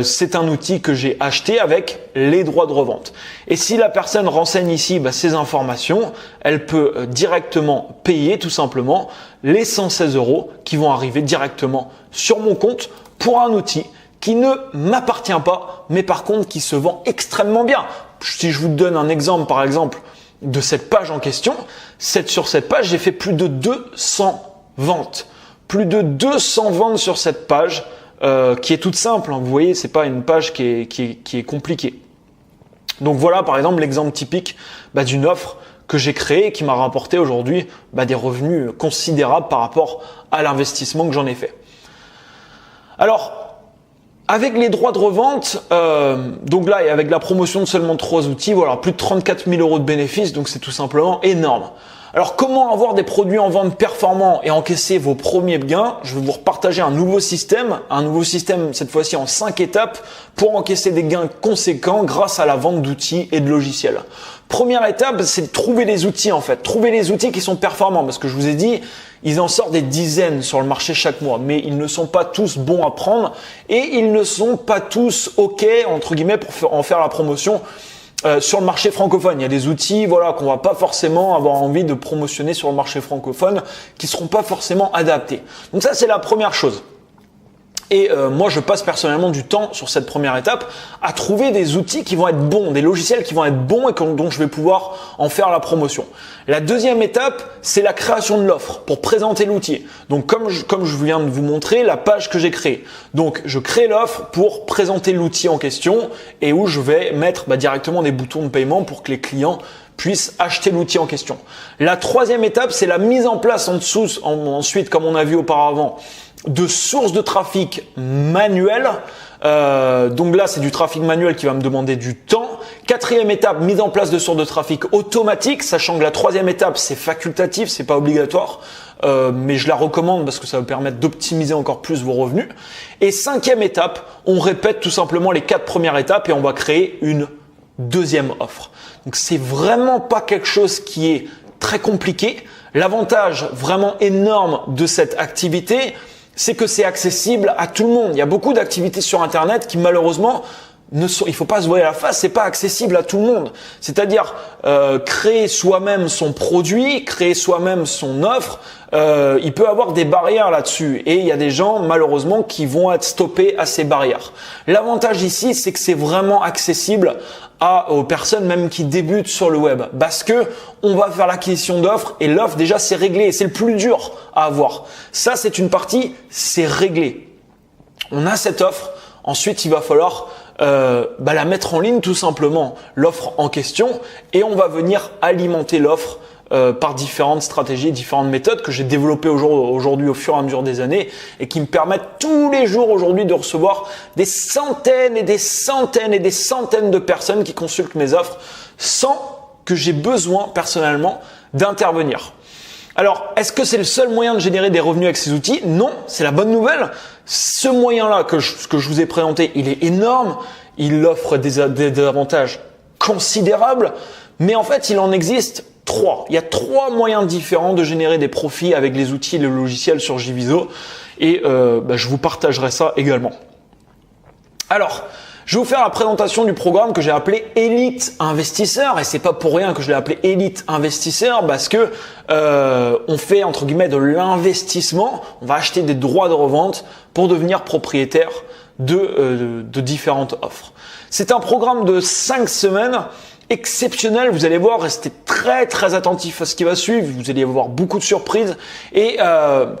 C'est un outil que j'ai acheté avec les droits de revente. Et si la personne renseigne ici ces informations, elle peut directement payer tout simplement les 116 € qui vont arriver directement sur mon compte pour un outil qui ne m'appartient pas, mais par contre qui se vend extrêmement bien. Si je vous donne un exemple, par exemple, de cette page en question, sur cette page, j'ai fait plus de 200 ventes. Plus de 200 ventes sur cette page, qui est toute simple. Vous voyez, c'est pas une page qui est compliquée. Donc voilà, par exemple, l'exemple typique d'une offre que j'ai créée et qui m'a rapporté aujourd'hui des revenus considérables par rapport à l'investissement que j'en ai fait. Alors, avec les droits de revente, donc là, et avec la promotion de seulement 3 outils, voilà, plus de 34 000 € de bénéfices, donc c'est tout simplement énorme. Alors, comment avoir des produits en vente performants et encaisser vos premiers gains? Je vais vous repartager un nouveau système cette fois-ci en 5 étapes pour encaisser des gains conséquents grâce à la vente d'outils et de logiciels. Première étape, c'est de trouver les outils en fait. Trouver les outils qui sont performants parce que je vous ai dit, ils en sortent des dizaines sur le marché chaque mois, mais ils ne sont pas tous bons à prendre et ils ne sont pas tous OK, entre guillemets, pour en faire la promotion sur le marché francophone. Il y a des outils qu'on va pas forcément avoir envie de promotionner sur le marché francophone qui seront pas forcément adaptés. Donc ça, c'est la première chose. Et moi, je passe personnellement du temps sur cette première étape à trouver des outils qui vont être bons, des logiciels qui vont être bons et dont je vais pouvoir en faire la promotion. La deuxième étape, c'est la création de l'offre pour présenter l'outil. Donc, comme je viens de vous montrer, la page que j'ai créée. Donc, je crée l'offre pour présenter l'outil en question et où je vais mettre directement des boutons de paiement pour que les clients puissent acheter l'outil en question. La troisième étape, c'est la mise en place ensuite, comme on a vu auparavant, de sources de trafic manuelles. Donc là, c'est du trafic manuel qui va me demander du temps. Quatrième étape, mise en place de sources de trafic automatiques, sachant que la troisième étape, c'est facultatif, c'est pas obligatoire, mais je la recommande parce que ça va permettre d'optimiser encore plus vos revenus. Et cinquième étape, on répète tout simplement les 4 premières étapes et on va créer une deuxième offre. Donc c'est vraiment pas quelque chose qui est très compliqué. L'avantage vraiment énorme de cette activité, c'est que c'est accessible à tout le monde. Il y a beaucoup d'activités sur Internet qui malheureusement il faut pas se voiler la face, c'est pas accessible à tout le monde. C'est-à-dire créer soi-même son produit, créer soi-même son offre, il peut avoir des barrières là-dessus et il y a des gens malheureusement qui vont être stoppés à ces barrières. L'avantage ici, c'est que c'est vraiment accessible aux personnes même qui débutent sur le web parce que on va faire l'acquisition d'offres et l'offre déjà c'est réglé et c'est le plus dur à avoir. Ça c'est une partie, c'est réglé. On a cette offre, ensuite il va falloir la mettre en ligne tout simplement, l'offre en question, et on va venir alimenter l'offre par différentes stratégies, différentes méthodes que j'ai développées aujourd'hui au fur et à mesure des années et qui me permettent tous les jours aujourd'hui de recevoir des centaines et des centaines et des centaines de personnes qui consultent mes offres sans que j'ai besoin personnellement d'intervenir. Alors, est-ce que c'est le seul moyen de générer des revenus avec ces outils? Non, c'est la bonne nouvelle. Ce moyen-là que je vous ai présenté, il est énorme. Il offre des avantages considérables. Mais en fait, il en existe 3. Il y a 3 moyens différents de générer des profits avec les outils et les logiciels sur JViso. Et je vous partagerai ça également. Alors, Je vais vous faire la présentation du programme que j'ai appelé Élite Investisseur, et c'est pas pour rien que je l'ai appelé Élite Investisseur, parce que on fait entre guillemets de l'investissement. On va acheter des droits de revente pour devenir propriétaire de différentes offres. C'est un programme de 5 semaines exceptionnel. Vous allez voir, restez très attentif à ce qui va suivre. Vous allez avoir beaucoup de surprises et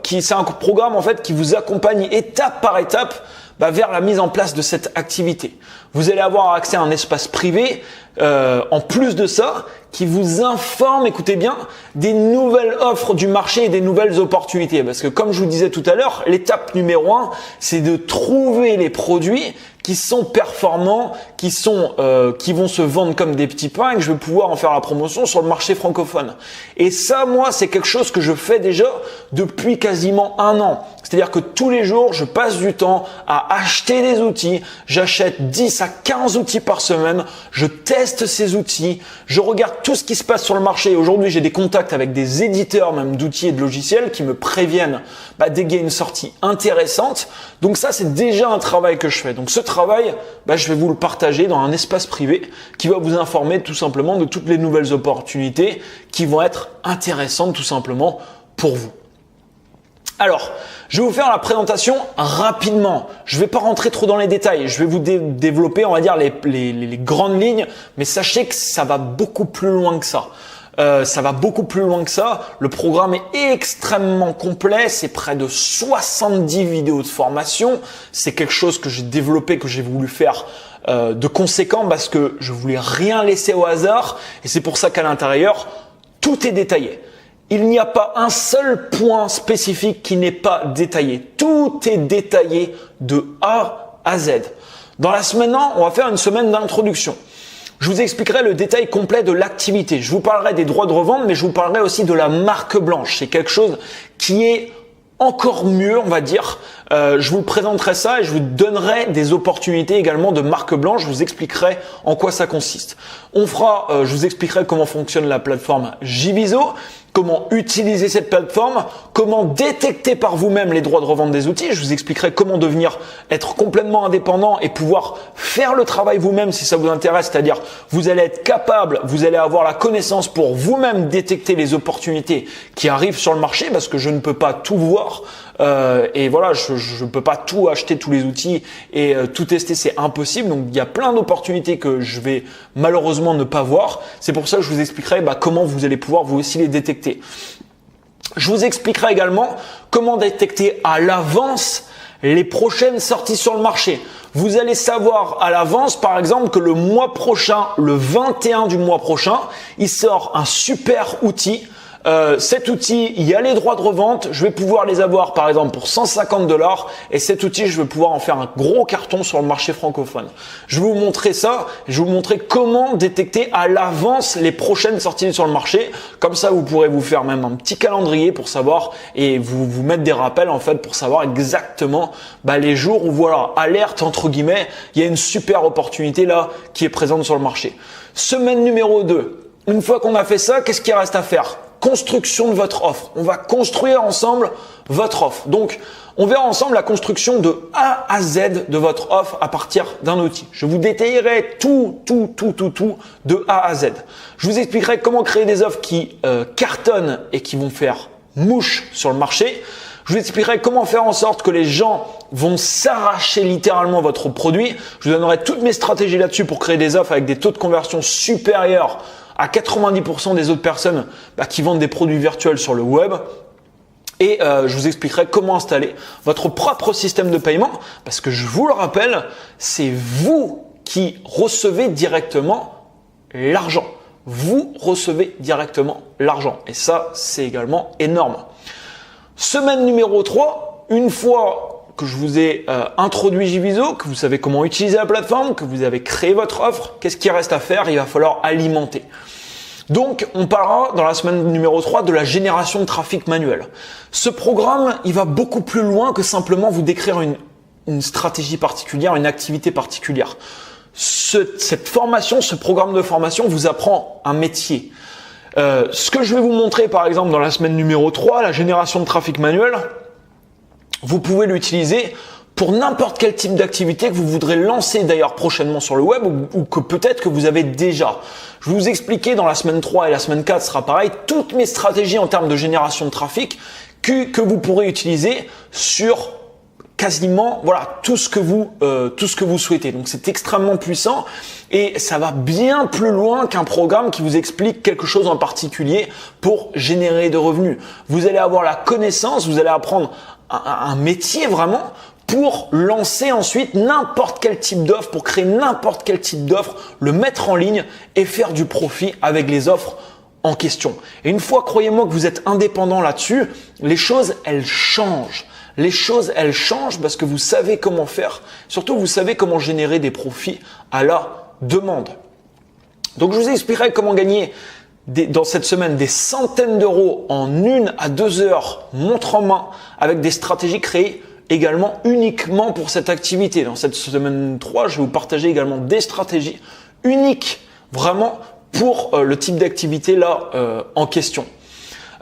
c'est un programme en fait qui vous accompagne étape par étape vers la mise en place de cette activité. Vous allez avoir accès à un espace privé, en plus de ça, qui vous informe, écoutez bien, des nouvelles offres du marché et des nouvelles opportunités. Parce que comme je vous disais tout à l'heure, l'étape numéro 1, c'est de trouver les produits qui sont performants, qui vont se vendre comme des petits pains et que je vais pouvoir en faire la promotion sur le marché francophone. Et ça, moi, c'est quelque chose que je fais déjà depuis quasiment 1 an. C'est-à-dire que tous les jours, je passe du temps à acheter des outils. J'achète 10 à 15 outils par semaine. Je teste ces outils. Je regarde tout ce qui se passe sur le marché. Aujourd'hui, j'ai des contacts avec des éditeurs même d'outils et de logiciels qui me préviennent dès qu'il y a une sortie intéressante. Donc ça, c'est déjà un travail que je fais. Donc ce travail, je vais vous le partager dans un espace privé qui va vous informer tout simplement de toutes les nouvelles opportunités qui vont être intéressantes tout simplement pour vous. Alors, je vais vous faire la présentation rapidement. Je ne vais pas rentrer trop dans les détails. Je vais vous développer, on va dire, les grandes lignes. Mais sachez que ça va beaucoup plus loin que ça. Ça va beaucoup plus loin que ça. Le programme est extrêmement complet. C'est près de 70 vidéos de formation. C'est quelque chose que j'ai développé, que j'ai voulu faire de conséquent parce que je voulais rien laisser au hasard. Et c'est pour ça qu'à l'intérieur, tout est détaillé. Il n'y a pas un seul point spécifique qui n'est pas détaillé. Tout est détaillé de A à Z. Dans la semaine 1, on va faire une semaine d'introduction. Je vous expliquerai le détail complet de l'activité. Je vous parlerai des droits de revente, mais je vous parlerai aussi de la marque blanche. C'est quelque chose qui est encore mieux, on va dire. Je vous présenterai ça et je vous donnerai des opportunités également de marque blanche. Je vous expliquerai en quoi ça consiste. Je vous expliquerai comment fonctionne la plateforme JViso, comment utiliser cette plateforme, comment détecter par vous-même les droits de revente des outils. Je vous expliquerai comment être complètement indépendant et pouvoir faire le travail vous-même si ça vous intéresse. C'est-à-dire, vous allez être capable, vous allez avoir la connaissance pour vous-même détecter les opportunités qui arrivent sur le marché parce que je ne peux pas tout voir. Et voilà, je ne peux pas tout acheter, tous les outils et tout tester, c'est impossible. Donc, il y a plein d'opportunités que je vais malheureusement ne pas voir. C'est pour ça que je vous expliquerai comment vous allez pouvoir vous aussi les détecter. Je vous expliquerai également comment détecter à l'avance les prochaines sorties sur le marché. Vous allez savoir à l'avance, par exemple, que le mois prochain, le 21 du mois prochain, il sort un super outil. Cet outil, il y a les droits de revente. Je vais pouvoir les avoir par exemple pour 150 $. Et cet outil, je vais pouvoir en faire un gros carton sur le marché francophone. Je vais vous montrer ça. Je vais vous montrer comment détecter à l'avance les prochaines sorties sur le marché. Comme ça, vous pourrez vous faire même un petit calendrier pour savoir et vous mettre des rappels en fait pour savoir exactement les jours où voilà, alerte entre guillemets, il y a une super opportunité là qui est présente sur le marché. Semaine numéro 2. Une fois qu'on a fait ça, qu'est-ce qu'il reste à faire? Construction de votre offre. On va construire ensemble votre offre. Donc, on verra ensemble la construction de A à Z de votre offre à partir d'un outil. Je vous détaillerai tout de A à Z. Je vous expliquerai comment créer des offres qui cartonnent et qui vont faire mouche sur le marché. Je vous expliquerai comment faire en sorte que les gens vont s'arracher littéralement votre produit. Je vous donnerai toutes mes stratégies là-dessus pour créer des offres avec des taux de conversion supérieurs à 90% des autres personnes qui vendent des produits virtuels sur le web. Et je vous expliquerai comment installer votre propre système de paiement parce que je vous le rappelle, c'est vous qui recevez directement l'argent. Vous recevez directement l'argent. Et ça, c'est également énorme. Semaine numéro 3, une fois que je vous ai introduit JViso, que vous savez comment utiliser la plateforme, que vous avez créé votre offre, qu'est-ce qu'il reste à faire? Il va falloir alimenter. Donc, on parlera dans la semaine numéro 3 de la génération de trafic manuel. Ce programme, il va beaucoup plus loin que simplement vous décrire une stratégie particulière, une activité particulière. Cette formation, ce programme de formation vous apprend un métier. Ce que je vais vous montrer par exemple dans la semaine numéro 3, la génération de trafic manuel, vous pouvez l'utiliser pour n'importe quel type d'activité que vous voudrez lancer d'ailleurs prochainement sur le web ou que peut-être que vous avez déjà. Je vais vous expliquer dans la semaine 3 et la semaine 4 sera pareil, toutes mes stratégies en termes de génération de trafic que vous pourrez utiliser sur quasiment tout ce que vous souhaitez. Donc c'est extrêmement puissant et ça va bien plus loin qu'un programme qui vous explique quelque chose en particulier pour générer de revenus. Vous allez avoir la connaissance, vous allez apprendre un métier vraiment pour lancer ensuite n'importe quel type d'offre, pour créer n'importe quel type d'offre, le mettre en ligne et faire du profit avec les offres en question. Et une fois, croyez-moi, que vous êtes indépendant là-dessus, les choses, elles changent. Les choses, elles changent parce que vous savez comment faire. Surtout, vous savez comment générer des profits à la demande. Donc, je vous expliquerai comment gagner dans cette semaine des centaines d'euros en 1 à 2 heures, montre en main, avec des stratégies créées également uniquement pour cette activité. Dans cette semaine 3, je vais vous partager également des stratégies uniques vraiment pour le type d'activité là en question.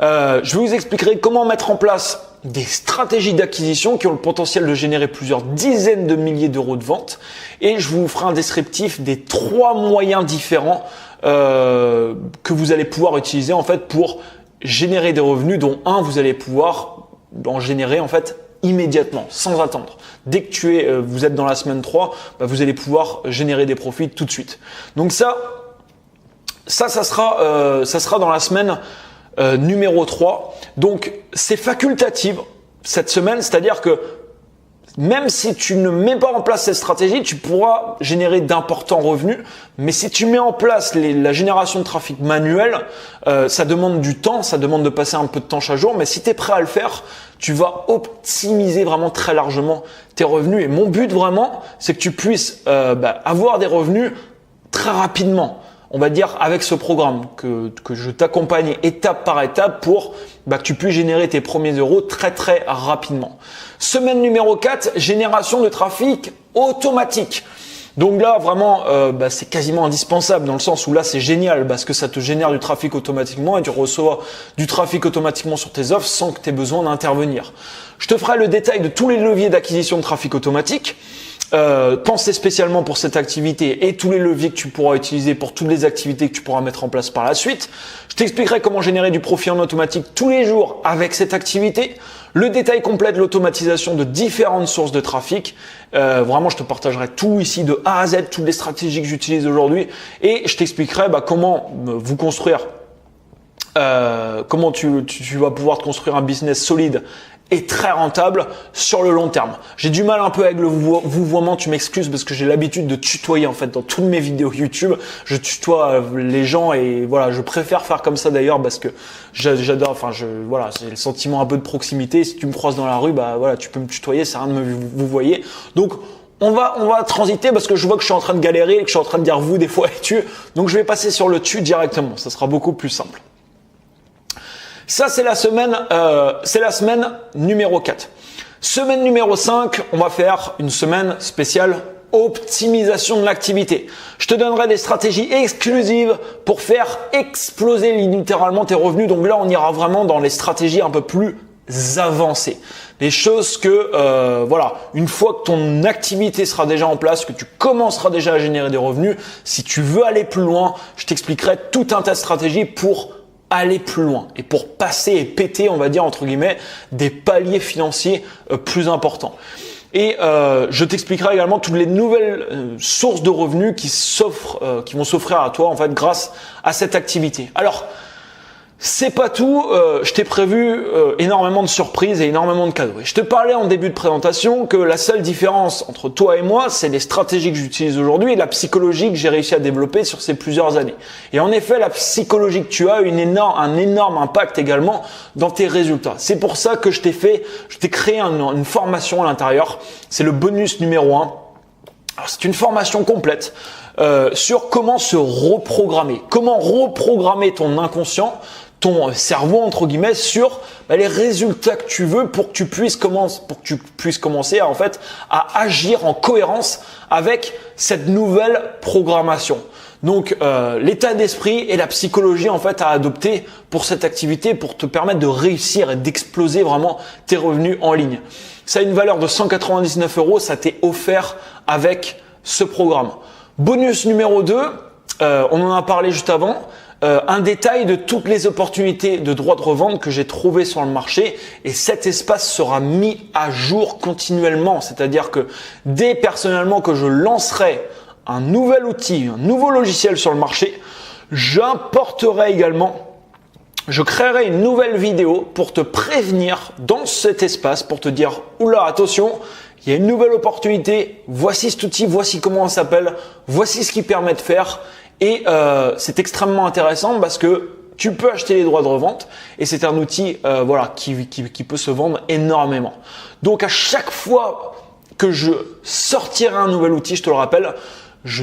Je vous expliquerai comment mettre en place des stratégies d'acquisition qui ont le potentiel de générer plusieurs dizaines de milliers d'euros de ventes et je vous ferai un descriptif des 3 moyens différents que vous allez pouvoir utiliser en fait pour générer des revenus dont un vous allez pouvoir en générer en fait immédiatement, sans attendre. Dès que vous êtes dans la semaine 3, vous allez pouvoir générer des profits tout de suite. Donc ça sera dans la semaine numéro 3. Donc c'est facultatif cette semaine, c'est-à-dire que même si tu ne mets pas en place cette stratégie, tu pourras générer d'importants revenus. Mais si tu mets en place la génération de trafic manuel, ça demande du temps, ça demande de passer un peu de temps chaque jour. Mais si tu es prêt à le faire, tu vas optimiser vraiment très largement tes revenus. Et mon but vraiment, c'est que tu puisses avoir des revenus très rapidement. On va dire avec ce programme que je t'accompagne étape par étape pour que tu puisses générer tes premiers euros très très rapidement. Semaine numéro 4, génération de trafic automatique. Donc là vraiment c'est quasiment indispensable dans le sens où là c'est génial parce que ça te génère du trafic automatiquement et tu reçois du trafic automatiquement sur tes offres sans que tu aies besoin d'intervenir. Je te ferai le détail de tous les leviers d'acquisition de trafic automatique. Pensez spécialement pour cette activité et tous les leviers que tu pourras utiliser pour toutes les activités que tu pourras mettre en place par la suite. Je t'expliquerai comment générer du profit en automatique tous les jours avec cette activité. Le détail complet de l'automatisation de différentes sources de trafic. Vraiment, je te partagerai tout ici de A à Z, toutes les stratégies que j'utilise aujourd'hui et je t'expliquerai comment vous construire, comment tu vas pouvoir te construire un business solide et très rentable sur le long terme. J'ai du mal un peu avec le vouvoiement, tu m'excuses parce que j'ai l'habitude de tutoyer en fait dans toutes mes vidéos YouTube. Je tutoie les gens et voilà, je préfère faire comme ça d'ailleurs parce que j'adore, j'ai le sentiment un peu de proximité. Si tu me croises dans la rue, tu peux me tutoyer, c'est rien de me vouvoyer. Donc on va transiter parce que je vois que je suis en train de galérer et que je suis en train de dire vous des fois et tu. Donc je vais passer sur le tu directement, ça sera beaucoup plus simple. Ça, c'est la semaine numéro 4. Semaine numéro 5, on va faire une semaine spéciale optimisation de l'activité. Je te donnerai des stratégies exclusives pour faire exploser littéralement tes revenus. Donc là, on ira vraiment dans les stratégies un peu plus avancées. Des choses que, une fois que ton activité sera déjà en place, que tu commenceras déjà à générer des revenus, si tu veux aller plus loin, je t'expliquerai tout un tas de stratégies pour aller plus loin et pour passer et péter, on va dire entre guillemets, des paliers financiers plus importants. Et je t'expliquerai également toutes les nouvelles sources de revenus qui vont s'offrir à toi en fait grâce à cette activité. Alors, c'est pas tout, je t'ai prévu énormément de surprises et énormément de cadeaux. Et je te parlais en début de présentation que la seule différence entre toi et moi, c'est les stratégies que j'utilise aujourd'hui et la psychologie que j'ai réussi à développer sur ces plusieurs années. Et en effet, la psychologie que tu as a un énorme impact également dans tes résultats. C'est pour ça que je t'ai créé une formation à l'intérieur. C'est le bonus numéro 1. Alors, c'est une formation complète sur comment se reprogrammer, comment reprogrammer ton inconscient, ton cerveau entre guillemets sur les résultats que tu veux pour que tu puisses commencer à agir en cohérence avec cette nouvelle programmation. Donc l'état d'esprit et la psychologie en fait à adopter pour cette activité pour te permettre de réussir et d'exploser vraiment tes revenus en ligne. Ça a une valeur de 199 €, ça t'est offert avec ce programme. Bonus numéro 2, on en a parlé juste avant, un détail de toutes les opportunités de droits de revente que j'ai trouvées sur le marché et cet espace sera mis à jour continuellement. C'est-à-dire que dès personnellement que je lancerai un nouvel outil, un nouveau logiciel sur le marché, j'importerai également, je créerai une nouvelle vidéo pour te prévenir dans cet espace, pour te dire « Oula, attention, il y a une nouvelle opportunité, voici cet outil, voici comment ça s'appelle, voici ce qu'il permet de faire. » Et c'est extrêmement intéressant parce que tu peux acheter les droits de revente et c'est un outil qui peut se vendre énormément. Donc à chaque fois que je sortirai un nouvel outil, je te le rappelle, je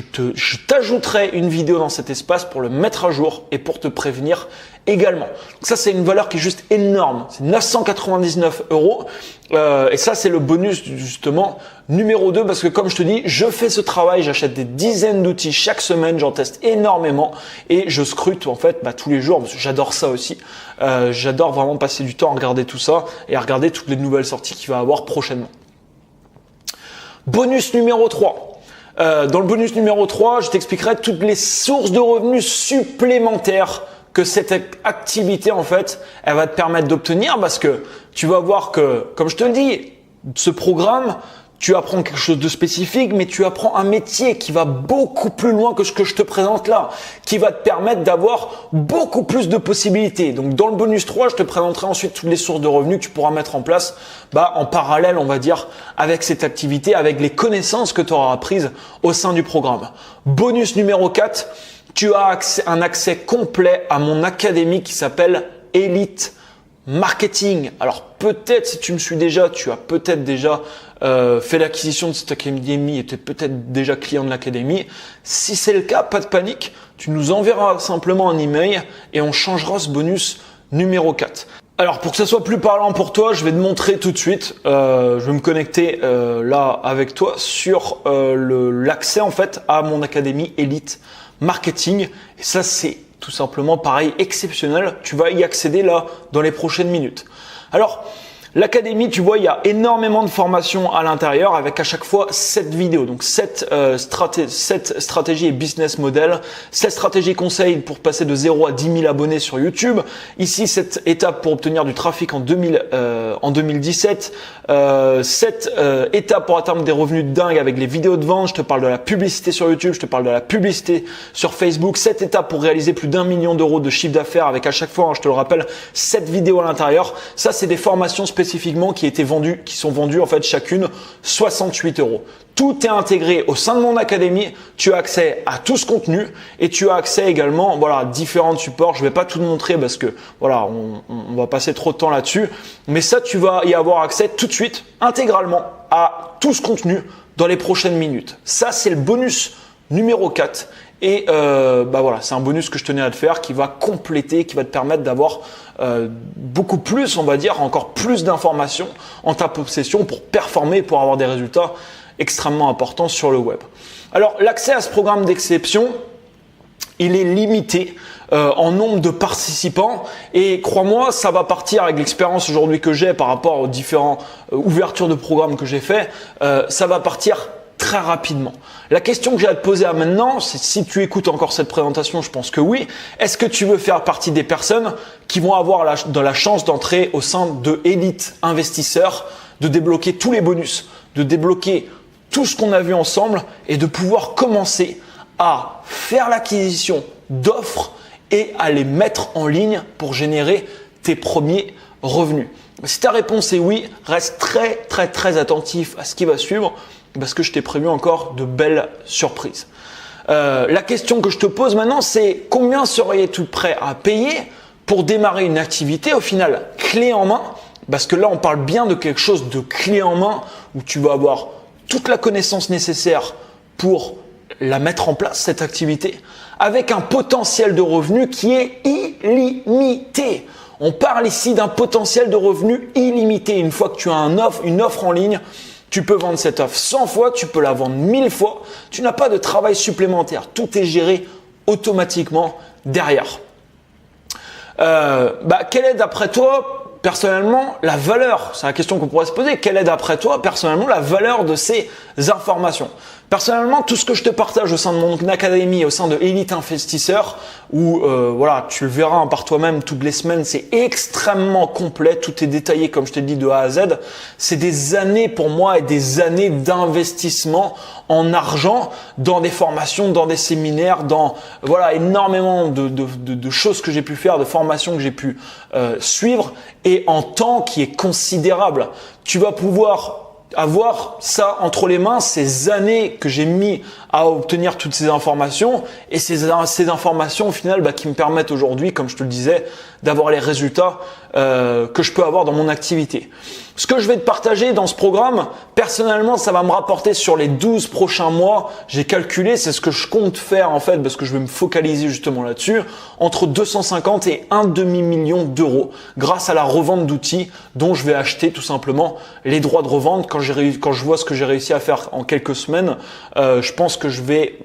t'ajouterai une vidéo dans cet espace pour le mettre à jour et pour te prévenir également. Donc ça, c'est une valeur qui est juste énorme. C'est 999 €. Et ça, c'est le bonus justement numéro 2 parce que comme je te dis, je fais ce travail, j'achète des dizaines d'outils chaque semaine, j'en teste énormément et je scrute en fait tous les jours parce que j'adore ça aussi. J'adore vraiment passer du temps à regarder tout ça et à regarder toutes les nouvelles sorties qu'il va y avoir prochainement. Bonus numéro 3. Dans le bonus numéro 3, je t'expliquerai toutes les sources de revenus supplémentaires que cette activité, en fait, elle va te permettre d'obtenir parce que tu vas voir que, comme je te le dis, ce programme, tu apprends quelque chose de spécifique, mais tu apprends un métier qui va beaucoup plus loin que ce que je te présente là, qui va te permettre d'avoir beaucoup plus de possibilités. Donc, dans le bonus 3, je te présenterai ensuite toutes les sources de revenus que tu pourras mettre en place en parallèle, on va dire, avec cette activité, avec les connaissances que tu auras apprises au sein du programme. Bonus numéro 4, tu as un accès complet à mon académie qui s'appelle Elite Marketing. Alors peut-être si tu me suis déjà, tu as peut-être déjà fait l'acquisition de cette académie et tu es peut-être déjà client de l'académie. Si c'est le cas, pas de panique, tu nous enverras simplement un email et on changera ce bonus numéro 4. Alors pour que ça soit plus parlant pour toi, je vais te montrer tout de suite. Je vais me connecter là avec toi sur l'accès en fait à mon académie Elite Marketing. Et ça c'est tout simplement pareil, exceptionnel. Tu vas y accéder là dans les prochaines minutes. Alors, l'académie, tu vois, il y a énormément de formations à l'intérieur avec à chaque fois 7 vidéos. Donc 7 stratégies et business model, 7 stratégies conseils pour passer de 0 à 10 000 abonnés sur YouTube. Ici, 7 étapes pour obtenir du trafic en 2017. 7 étapes pour atteindre des revenus de dingue avec les vidéos de vente. Je te parle de la publicité sur YouTube, je te parle de la publicité sur Facebook. 7 étapes pour réaliser plus d'1 million € de chiffre d'affaires avec à chaque fois, je te le rappelle, 7 vidéos à l'intérieur. Ça, c'est des formations spécifiquement qui sont vendues en fait chacune 68 €. Tout est intégré au sein de mon académie. Tu as accès à tout ce contenu et tu as accès également à différents supports. Je vais pas tout te montrer parce que on va passer trop de temps là-dessus. Mais ça, tu vas y avoir accès tout de suite, intégralement, à tout ce contenu dans les prochaines minutes. Ça, c'est le bonus numéro 4. Et c'est un bonus que je tenais à te faire qui va compléter, qui va te permettre d'avoir beaucoup plus, on va dire, encore plus d'informations en ta possession pour performer, pour avoir des résultats extrêmement importants sur le web. Alors, l'accès à ce programme d'exception, il est limité en nombre de participants et crois-moi, ça va partir avec l'expérience aujourd'hui que j'ai par rapport aux différentes ouvertures de programmes que j'ai fait, ça va partir très rapidement. La question que j'ai à te poser à maintenant, c'est si tu écoutes encore cette présentation, je pense que oui. Est-ce que tu veux faire partie des personnes qui vont avoir la chance d'entrer au sein de Elite Investisseurs, de débloquer tous les bonus, de débloquer tout ce qu'on a vu ensemble et de pouvoir commencer à faire l'acquisition d'offres et à les mettre en ligne pour générer tes premiers revenus? Si ta réponse est oui, reste très très très attentif à ce qui va suivre parce que je t'ai prévu encore de belles surprises. La question que je te pose maintenant, c'est combien serais-tu prêt à payer pour démarrer une activité au final clé en main? Parce que là, on parle bien de quelque chose de clé en main où tu vas avoir toute la connaissance nécessaire pour la mettre en place, cette activité, avec un potentiel de revenu qui est illimité. On parle ici d'un potentiel de revenu illimité. Une fois que tu as une offre en ligne, tu peux vendre cette offre 100 fois, tu peux la vendre 1000 fois. Tu n'as pas de travail supplémentaire. Tout est géré automatiquement derrière. Quelle est d'après toi personnellement la valeur? C'est la question qu'on pourrait se poser. Quelle est d'après toi personnellement la valeur de ces informations? Personnellement, tout ce que je te partage au sein de mon académie, au sein de Elite Investisseur, où voilà, tu le verras par toi-même toutes les semaines, c'est extrêmement complet, tout est détaillé comme je t'ai dit de A à Z. C'est des années pour moi et des années d'investissement en argent dans des formations, dans des séminaires, dans voilà énormément de choses que j'ai pu faire, de formations que j'ai pu suivre et en temps qui est considérable. Tu vas pouvoir avoir ça entre les mains, ces années que j'ai mis à obtenir toutes ces informations et ces informations au final qui me permettent aujourd'hui, comme je te le disais, d'avoir les résultats que je peux avoir dans mon activité. Ce que je vais te partager dans ce programme, personnellement, ça va me rapporter sur les 12 prochains mois. J'ai calculé, c'est ce que je compte faire en fait, parce que je vais me focaliser justement là-dessus, entre 250 et un demi-million d'euros grâce à la revente d'outils dont je vais acheter tout simplement les droits de revente. Quand je vois ce que j'ai réussi à faire en quelques semaines, je pense que je vais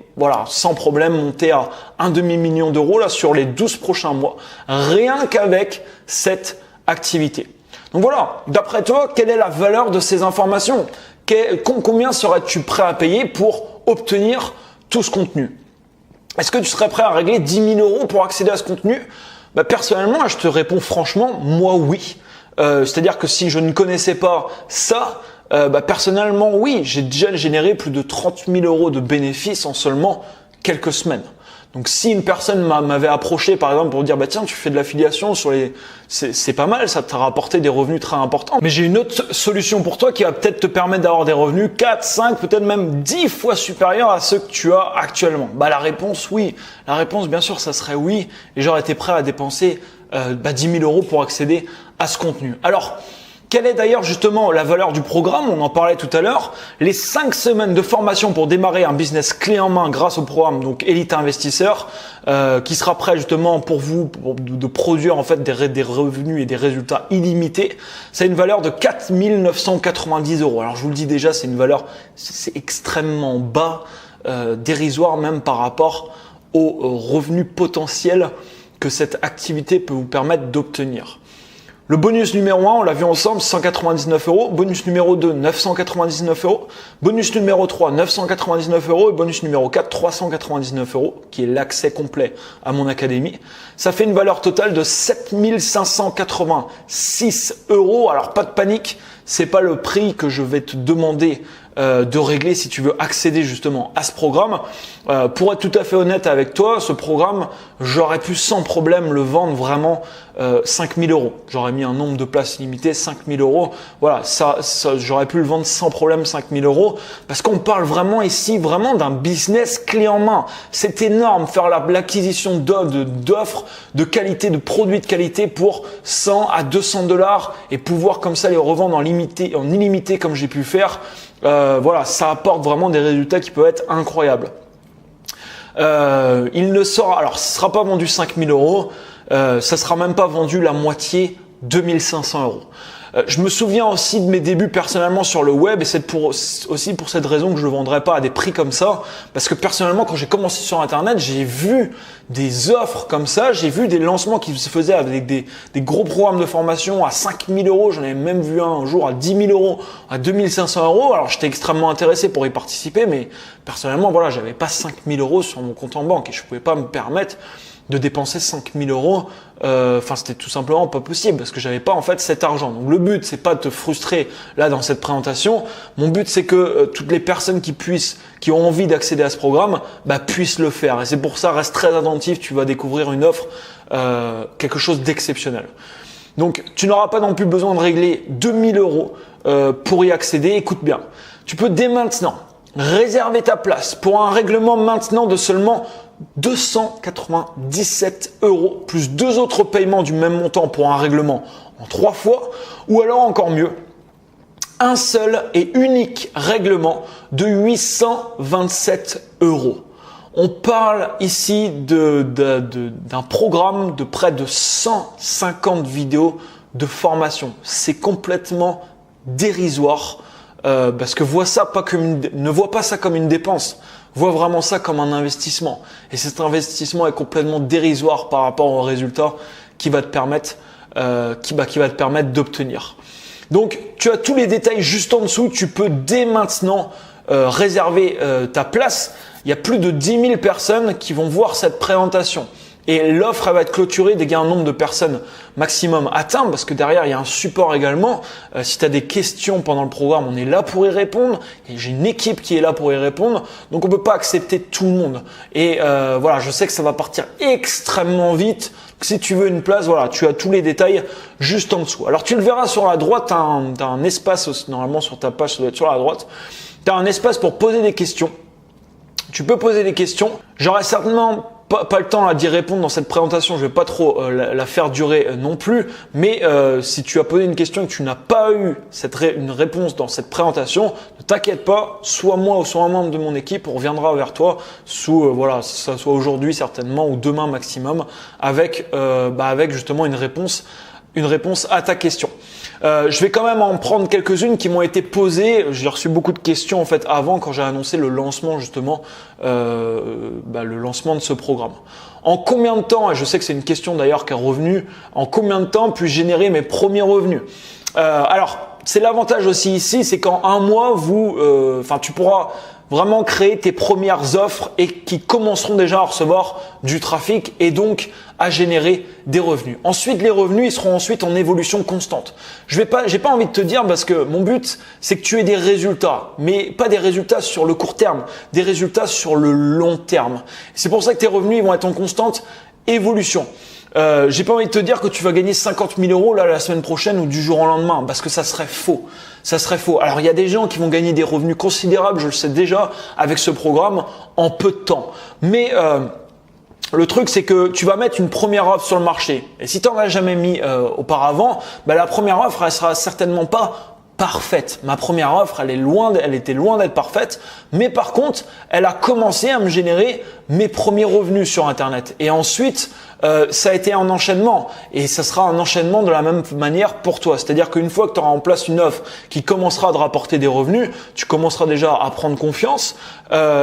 sans problème monter à un demi-million d'euros là sur les 12 prochains mois, rien qu'avec cette activité. Donc voilà, d'après toi, quelle est la valeur de ces informations? Combien serais-tu prêt à payer pour obtenir tout ce contenu? Est-ce que tu serais prêt à régler 10 000 euros pour accéder à ce contenu? Personnellement, je te réponds franchement, moi oui. C'est-à-dire que si je ne connaissais pas ça, personnellement oui, j'ai déjà généré plus de 30 000 euros de bénéfices en seulement quelques semaines. Donc si une personne m'avait approché par exemple pour dire tiens tu fais de l'affiliation sur les, c'est pas mal, ça t'a rapporté des revenus très importants. Mais j'ai une autre solution pour toi qui va peut-être te permettre d'avoir des revenus 4, 5, peut-être même 10 fois supérieurs à ceux que tu as actuellement. La réponse oui, la réponse bien sûr ça serait oui et j'aurais été prêt à dépenser 10 000 euros pour accéder à ce contenu. Alors quelle est d'ailleurs justement la valeur du programme? On en parlait tout à l'heure. Les 5 semaines de formation pour démarrer un business clé en main grâce au programme donc Elite Investisseur qui sera prêt justement pour vous de produire en fait des revenus et des résultats illimités. C'est une valeur de 4 990 euros. Alors je vous le dis déjà, c'est une valeur, c'est extrêmement bas, dérisoire même par rapport aux revenus potentiels que cette activité peut vous permettre d'obtenir. Le bonus numéro 1, on l'a vu ensemble, 199 euros. Bonus numéro 2, 999 euros. Bonus numéro 3, 999 euros. Et bonus numéro 4, 399 euros, qui est l'accès complet à mon académie. Ça fait une valeur totale de 7 586 euros. Alors, pas de panique, c'est pas le prix que je vais te demander de régler si tu veux accéder justement à ce programme. Pour être tout à fait honnête avec toi, ce programme, j'aurais pu sans problème le vendre vraiment 5 000 euros. J'aurais mis un nombre de places limité, 5 000 euros. Voilà, ça j'aurais pu le vendre sans problème 5 000 euros parce qu'on parle vraiment ici vraiment d'un business clé en main. C'est énorme, faire l'acquisition d'offres de qualité, de produits de qualité pour 100 à 200 dollars et pouvoir comme ça les revendre en illimité comme j'ai pu faire. Voilà, ça apporte vraiment des résultats qui peuvent être incroyables. Il ne sera, alors ce sera pas vendu 5 000 euros, ça sera même pas vendu la moitié, 2 500 euros. Je me souviens aussi de mes débuts personnellement sur le web et c'est aussi pour cette raison que je ne vendrai pas à des prix comme ça parce que personnellement quand j'ai commencé sur internet j'ai vu des offres comme ça, j'ai vu des lancements qui se faisaient avec des gros programmes de formation à 5 000 euros, j'en avais même vu un jour à 10 000 euros, à 2 500 euros, alors j'étais extrêmement intéressé pour y participer mais personnellement voilà j'avais pas 5 000 euros sur mon compte en banque et je pouvais pas me permettre de dépenser 5 000 euros, c'était tout simplement pas possible parce que j'avais pas en fait cet argent. Donc le but c'est pas de te frustrer là dans cette présentation. Mon but c'est que toutes les personnes qui ont envie d'accéder à ce programme, puissent le faire. Et c'est pour ça reste très attentif. Tu vas découvrir une offre, quelque chose d'exceptionnel. Donc tu n'auras pas non plus besoin de régler 2 000 euros pour y accéder. Écoute bien, tu peux dès maintenant réserver ta place pour un règlement maintenant de seulement 297 euros plus 2 autres paiements du même montant pour un règlement en 3 fois ou alors encore mieux, un seul et unique règlement de 827 euros. On parle ici d'un programme de près de 150 vidéos de formation. C'est complètement dérisoire parce que ne vois pas ça comme une dépense. vois vraiment ça comme un investissement. Et cet investissement est complètement dérisoire par rapport au résultat qui va te permettre, d'obtenir. Donc, tu as tous les détails juste en dessous. Tu peux dès maintenant réserver ta place. Il y a plus de 10 000 personnes qui vont voir cette présentation. Et l'offre, elle va être clôturée dès qu'il y a un nombre de personnes maximum atteint, parce que derrière, il y a un support également. Si tu as des questions pendant le programme, on est là pour y répondre. Et j'ai une équipe qui est là pour y répondre. Donc, on peut pas accepter tout le monde. Et voilà, je sais que ça va partir extrêmement vite. Si tu veux une place, voilà, tu as tous les détails juste en dessous. Alors, tu le verras sur la droite, tu as un espace aussi, normalement sur ta page, ça doit être sur la droite. Tu as un espace pour poser des questions. Tu peux poser des questions. J'aurai certainement pas le temps d'y répondre dans cette présentation, je vais pas trop la faire durer non plus, mais si tu as posé une question et que tu n'as pas eu une réponse dans cette présentation, ne t'inquiète pas, soit moi ou soit un membre de mon équipe, on reviendra vers toi voilà, ça soit aujourd'hui certainement ou demain maximum avec justement une réponse à ta question. Je vais quand même en prendre quelques-unes qui m'ont été posées. J'ai reçu beaucoup de questions en fait avant quand j'ai annoncé le lancement justement, le lancement de ce programme. En combien de temps, et je sais que c'est une question d'ailleurs qui est revenue, en combien de temps puis-je générer mes premiers revenus? Alors, c'est l'avantage aussi ici, c'est qu'en un mois, tu pourras vraiment créer tes premières offres et qui commenceront déjà à recevoir du trafic et donc à générer des revenus. Ensuite, les revenus, ils seront ensuite en évolution constante. J'ai pas envie de te dire parce que mon but, c'est que tu aies des résultats, mais pas des résultats sur le court terme, des résultats sur le long terme. C'est pour ça que tes revenus, ils vont être en constante évolution. J'ai pas envie de te dire que tu vas gagner 50 000 euros là la semaine prochaine ou du jour au lendemain parce que ça serait faux. Ça serait faux. Alors il y a des gens qui vont gagner des revenus considérables, je le sais déjà, avec ce programme en peu de temps. Mais le truc, c'est que tu vas mettre une première offre sur le marché. Et si tu n'en as jamais mis auparavant, la première offre, elle sera certainement pas parfaite. Ma première offre, elle était loin d'être parfaite, mais par contre, elle a commencé à me générer mes premiers revenus sur Internet. Et ensuite, ça a été un enchaînement et ça sera un enchaînement de la même manière pour toi. C'est-à-dire qu'une fois que tu auras en place une offre qui commencera à te rapporter des revenus, tu commenceras déjà à prendre confiance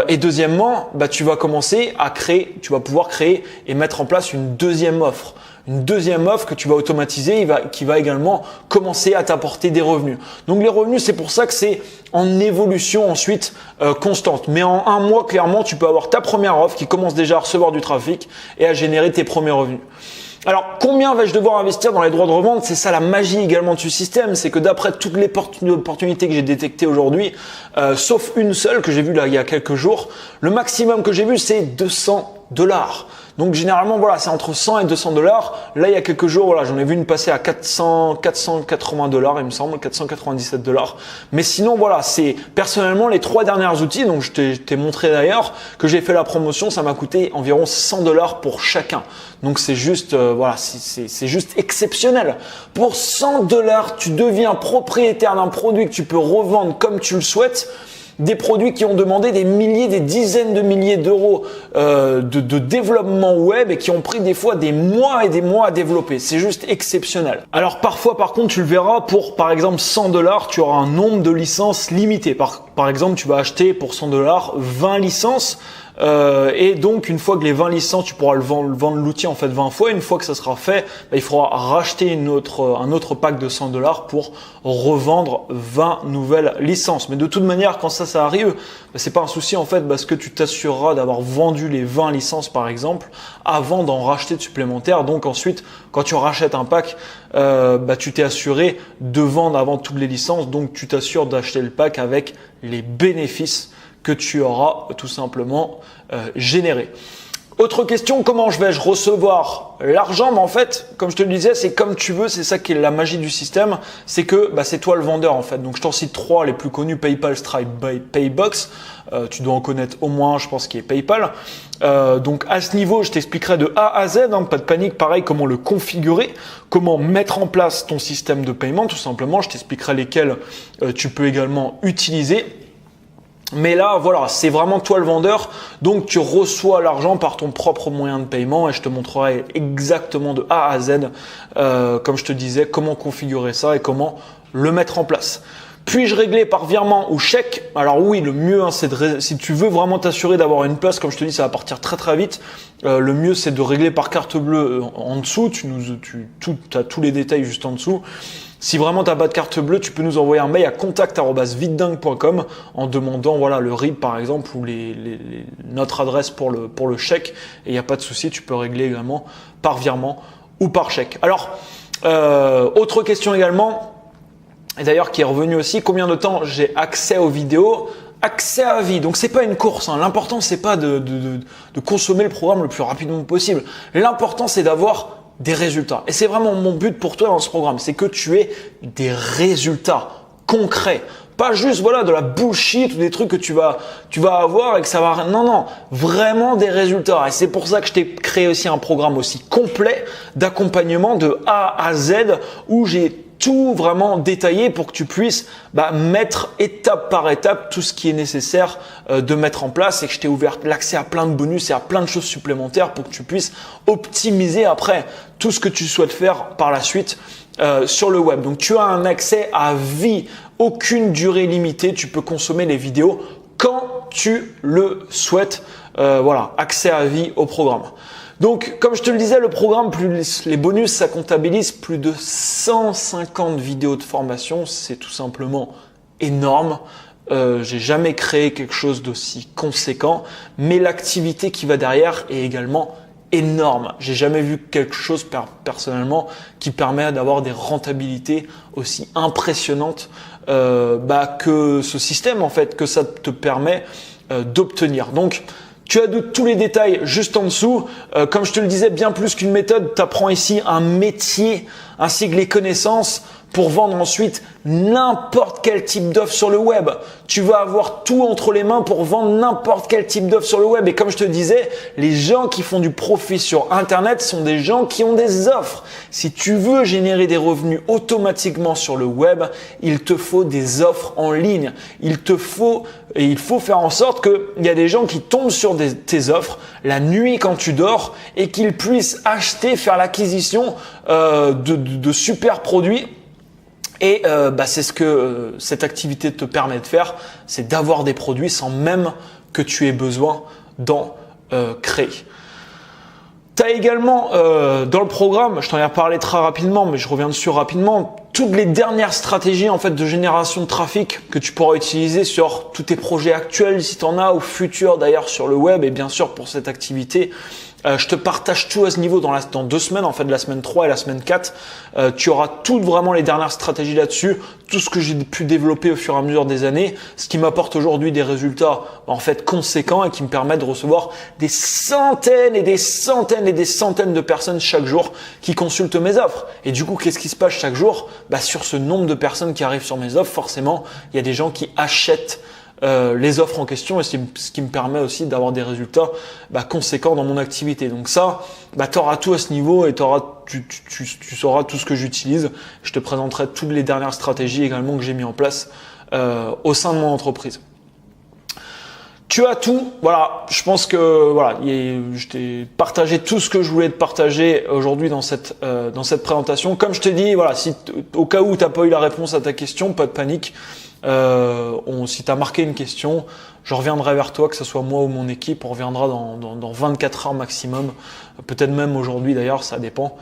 et deuxièmement, tu vas pouvoir créer et mettre en place une deuxième offre. Une deuxième offre que tu vas automatiser, qui va également commencer à t'apporter des revenus. Donc les revenus, c'est pour ça que c'est en évolution ensuite constante. Mais en un mois, clairement, tu peux avoir ta première offre qui commence déjà à recevoir du trafic et à générer tes premiers revenus. Alors, combien vais-je devoir investir dans les droits de revente? C'est ça la magie également de ce système, c'est que d'après toutes les opportunités que j'ai détectées aujourd'hui, sauf une seule que j'ai vue là il y a quelques jours, le maximum que j'ai vu c'est $200. Donc généralement voilà, c'est entre 100 et 200 $. Là il y a quelques jours, voilà, j'en ai vu une passer à 480 $, il me semble, 497 $. Mais sinon voilà, c'est personnellement les 3 derniers outils, donc je t'ai montré d'ailleurs que j'ai fait la promotion, ça m'a coûté environ 100 $ pour chacun. Donc c'est juste c'est juste exceptionnel. Pour 100 $, tu deviens propriétaire d'un produit que tu peux revendre comme tu le souhaites. Des produits qui ont demandé des dizaines de milliers d'euros de développement web et qui ont pris des fois des mois et des mois à développer. C'est juste exceptionnel. Alors parfois, par contre, tu le verras, pour par exemple 100 $, tu auras un nombre de licences limité. Par exemple, tu vas acheter pour 100 $ 20 licences. Et donc une fois que les 20 licences, tu pourras vendre l'outil en fait 20 fois. Une fois que ça sera fait, il faudra racheter un autre pack de 100 $ pour revendre 20 nouvelles licences. Mais de toute manière, quand ça arrive, c'est pas un souci en fait parce que tu t'assureras d'avoir vendu les 20 licences par exemple avant d'en racheter de supplémentaires. Donc ensuite, quand tu rachètes un pack, tu t'es assuré de vendre avant toutes les licences. Donc tu t'assures d'acheter le pack avec les bénéfices que tu auras tout simplement généré. Autre question, comment vais-je recevoir l'argent? En fait, comme je te le disais, c'est comme tu veux, c'est ça qui est la magie du système, c'est que c'est toi le vendeur en fait. Donc je t'en cite 3 les plus connus, PayPal, Stripe, Paybox. Tu dois en connaître au moins, je pense, qui est PayPal. Donc à ce niveau, je t'expliquerai de A à Z, pas de panique, pareil, comment le configurer, comment mettre en place ton système de paiement, tout simplement. Je t'expliquerai lesquels tu peux également utiliser. Mais là, voilà, c'est vraiment toi le vendeur, donc tu reçois l'argent par ton propre moyen de paiement et je te montrerai exactement de A à Z, comme je te disais, comment configurer ça et comment le mettre en place. Puis-je régler par virement ou chèque? Alors oui, le mieux, hein, c'est si tu veux vraiment t'assurer d'avoir une place, comme je te dis, ça va partir très très vite. Le mieux, c'est de régler par carte bleue en dessous. Tu as tous les détails juste en dessous. Si vraiment tu n'as pas de carte bleue, tu peux nous envoyer un mail à contact@vitedingue.com en demandant voilà, le RIB par exemple ou notre adresse pour le chèque. Et il n'y a pas de souci, tu peux régler également par virement ou par chèque. Alors, autre question également. Et d'ailleurs, qui est revenu aussi, combien de temps j'ai accès aux vidéos? Accès à vie. Donc, c'est pas une course. Hein. L'important, c'est pas de consommer le programme le plus rapidement possible. L'important, c'est d'avoir des résultats. Et c'est vraiment mon but pour toi dans ce programme. C'est que tu aies des résultats concrets. Pas juste voilà de la bullshit ou des trucs que tu vas avoir et que ça va… Non, vraiment des résultats. Et c'est pour ça que je t'ai créé aussi un programme aussi complet d'accompagnement de A à Z où j'ai tout vraiment détaillé pour que tu puisses mettre étape par étape tout ce qui est nécessaire de mettre en place et que je t'ai ouvert l'accès à plein de bonus et à plein de choses supplémentaires pour que tu puisses optimiser après tout ce que tu souhaites faire par la suite sur le web. Donc, tu as un accès à vie, aucune durée limitée. Tu peux consommer les vidéos quand tu le souhaites. Voilà, accès à vie au programme. Donc, comme je te le disais, le programme plus les bonus, ça comptabilise plus de 150 vidéos de formation. C'est tout simplement énorme. J'ai jamais créé quelque chose d'aussi conséquent, mais l'activité qui va derrière est également énorme. J'ai jamais vu quelque chose personnellement qui permet d'avoir des rentabilités aussi impressionnantes que ce système en fait, que ça te permet d'obtenir. Donc, tu as tous les détails juste en dessous. Comme je te le disais, bien plus qu'une méthode, tu apprends ici un métier ainsi que les connaissances pour vendre ensuite n'importe quel type d'offre sur le web. Tu vas avoir tout entre les mains pour vendre n'importe quel type d'offre sur le web. Et comme je te disais, les gens qui font du profit sur Internet sont des gens qui ont des offres. Si tu veux générer des revenus automatiquement sur le web, il te faut des offres en ligne. Il faut faire en sorte qu'il y a des gens qui tombent sur tes offres la nuit quand tu dors et qu'ils puissent acheter, faire l'acquisition de super produits. Et c'est ce que cette activité te permet de faire, c'est d'avoir des produits sans même que tu aies besoin d'en créer. Tu as également dans le programme, je t'en ai reparlé très rapidement, mais je reviens dessus rapidement, toutes les dernières stratégies en fait de génération de trafic que tu pourras utiliser sur tous tes projets actuels si tu en as ou futurs d'ailleurs sur le web et bien sûr pour cette activité. Je te partage tout à ce niveau dans 2 semaines, en fait, la semaine 3 et la semaine 4. Tu auras toutes vraiment les dernières stratégies là-dessus, tout ce que j'ai pu développer au fur et à mesure des années, ce qui m'apporte aujourd'hui des résultats en fait conséquents et qui me permet de recevoir des centaines et des centaines et des centaines de personnes chaque jour qui consultent mes offres. Et du coup, qu'est-ce qui se passe chaque jour? Sur ce nombre de personnes qui arrivent sur mes offres, forcément, il y a des gens qui achètent les offres en question et c'est ce qui me permet aussi d'avoir des résultats conséquents dans mon activité. Donc ça, tu auras tout à ce niveau et tu sauras tout ce que j'utilise. Je te présenterai toutes les dernières stratégies également que j'ai mis en place au sein de mon entreprise. Tu as tout. Voilà, je pense que je t'ai partagé tout ce que je voulais te partager aujourd'hui dans cette présentation. Comme je te dis, voilà, si au cas où tu n'as pas eu la réponse à ta question, pas de panique. Si tu as marqué une question, je reviendrai vers toi, que ce soit moi ou mon équipe, on reviendra dans 24 heures maximum, peut-être même aujourd'hui d'ailleurs, ça dépend.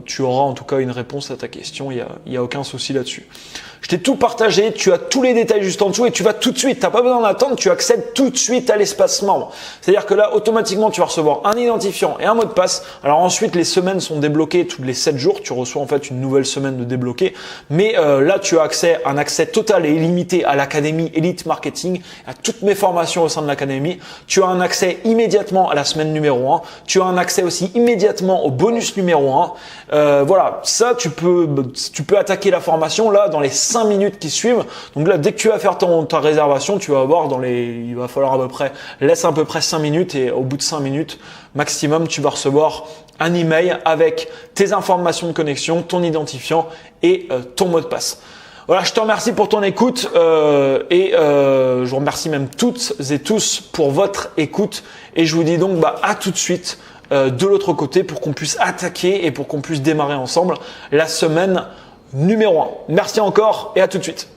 Tu auras en tout cas une réponse à ta question, il y a aucun souci là-dessus. Je t'ai tout partagé, tu as tous les détails juste en dessous et tu vas tout de suite, tu n'as pas besoin d'attendre, tu accèdes tout de suite à l'espace membre. C'est-à-dire que là, automatiquement, tu vas recevoir un identifiant et un mot de passe. Alors ensuite, les semaines sont débloquées tous les 7 jours, tu reçois en fait une nouvelle semaine de débloqué. Mais là, tu as un accès total et illimité à l'Académie Elite Marketing, à toutes mes formations au sein de l'Académie. Tu as un accès immédiatement à la semaine numéro 1. Tu as un accès aussi immédiatement au bonus numéro 1. Ça, tu peux attaquer la formation là dans les 5 minutes qui suivent. Donc là, dès que tu vas faire ta réservation, tu vas avoir il va falloir laisse à peu près 5 minutes et au bout de 5 minutes maximum, tu vas recevoir un email avec tes informations de connexion, ton identifiant et ton mot de passe. Voilà, je te remercie pour ton écoute je vous remercie même toutes et tous pour votre écoute et je vous dis donc à tout de suite de l'autre côté pour qu'on puisse attaquer et pour qu'on puisse démarrer ensemble la semaine numéro 1. Merci encore et à tout de suite.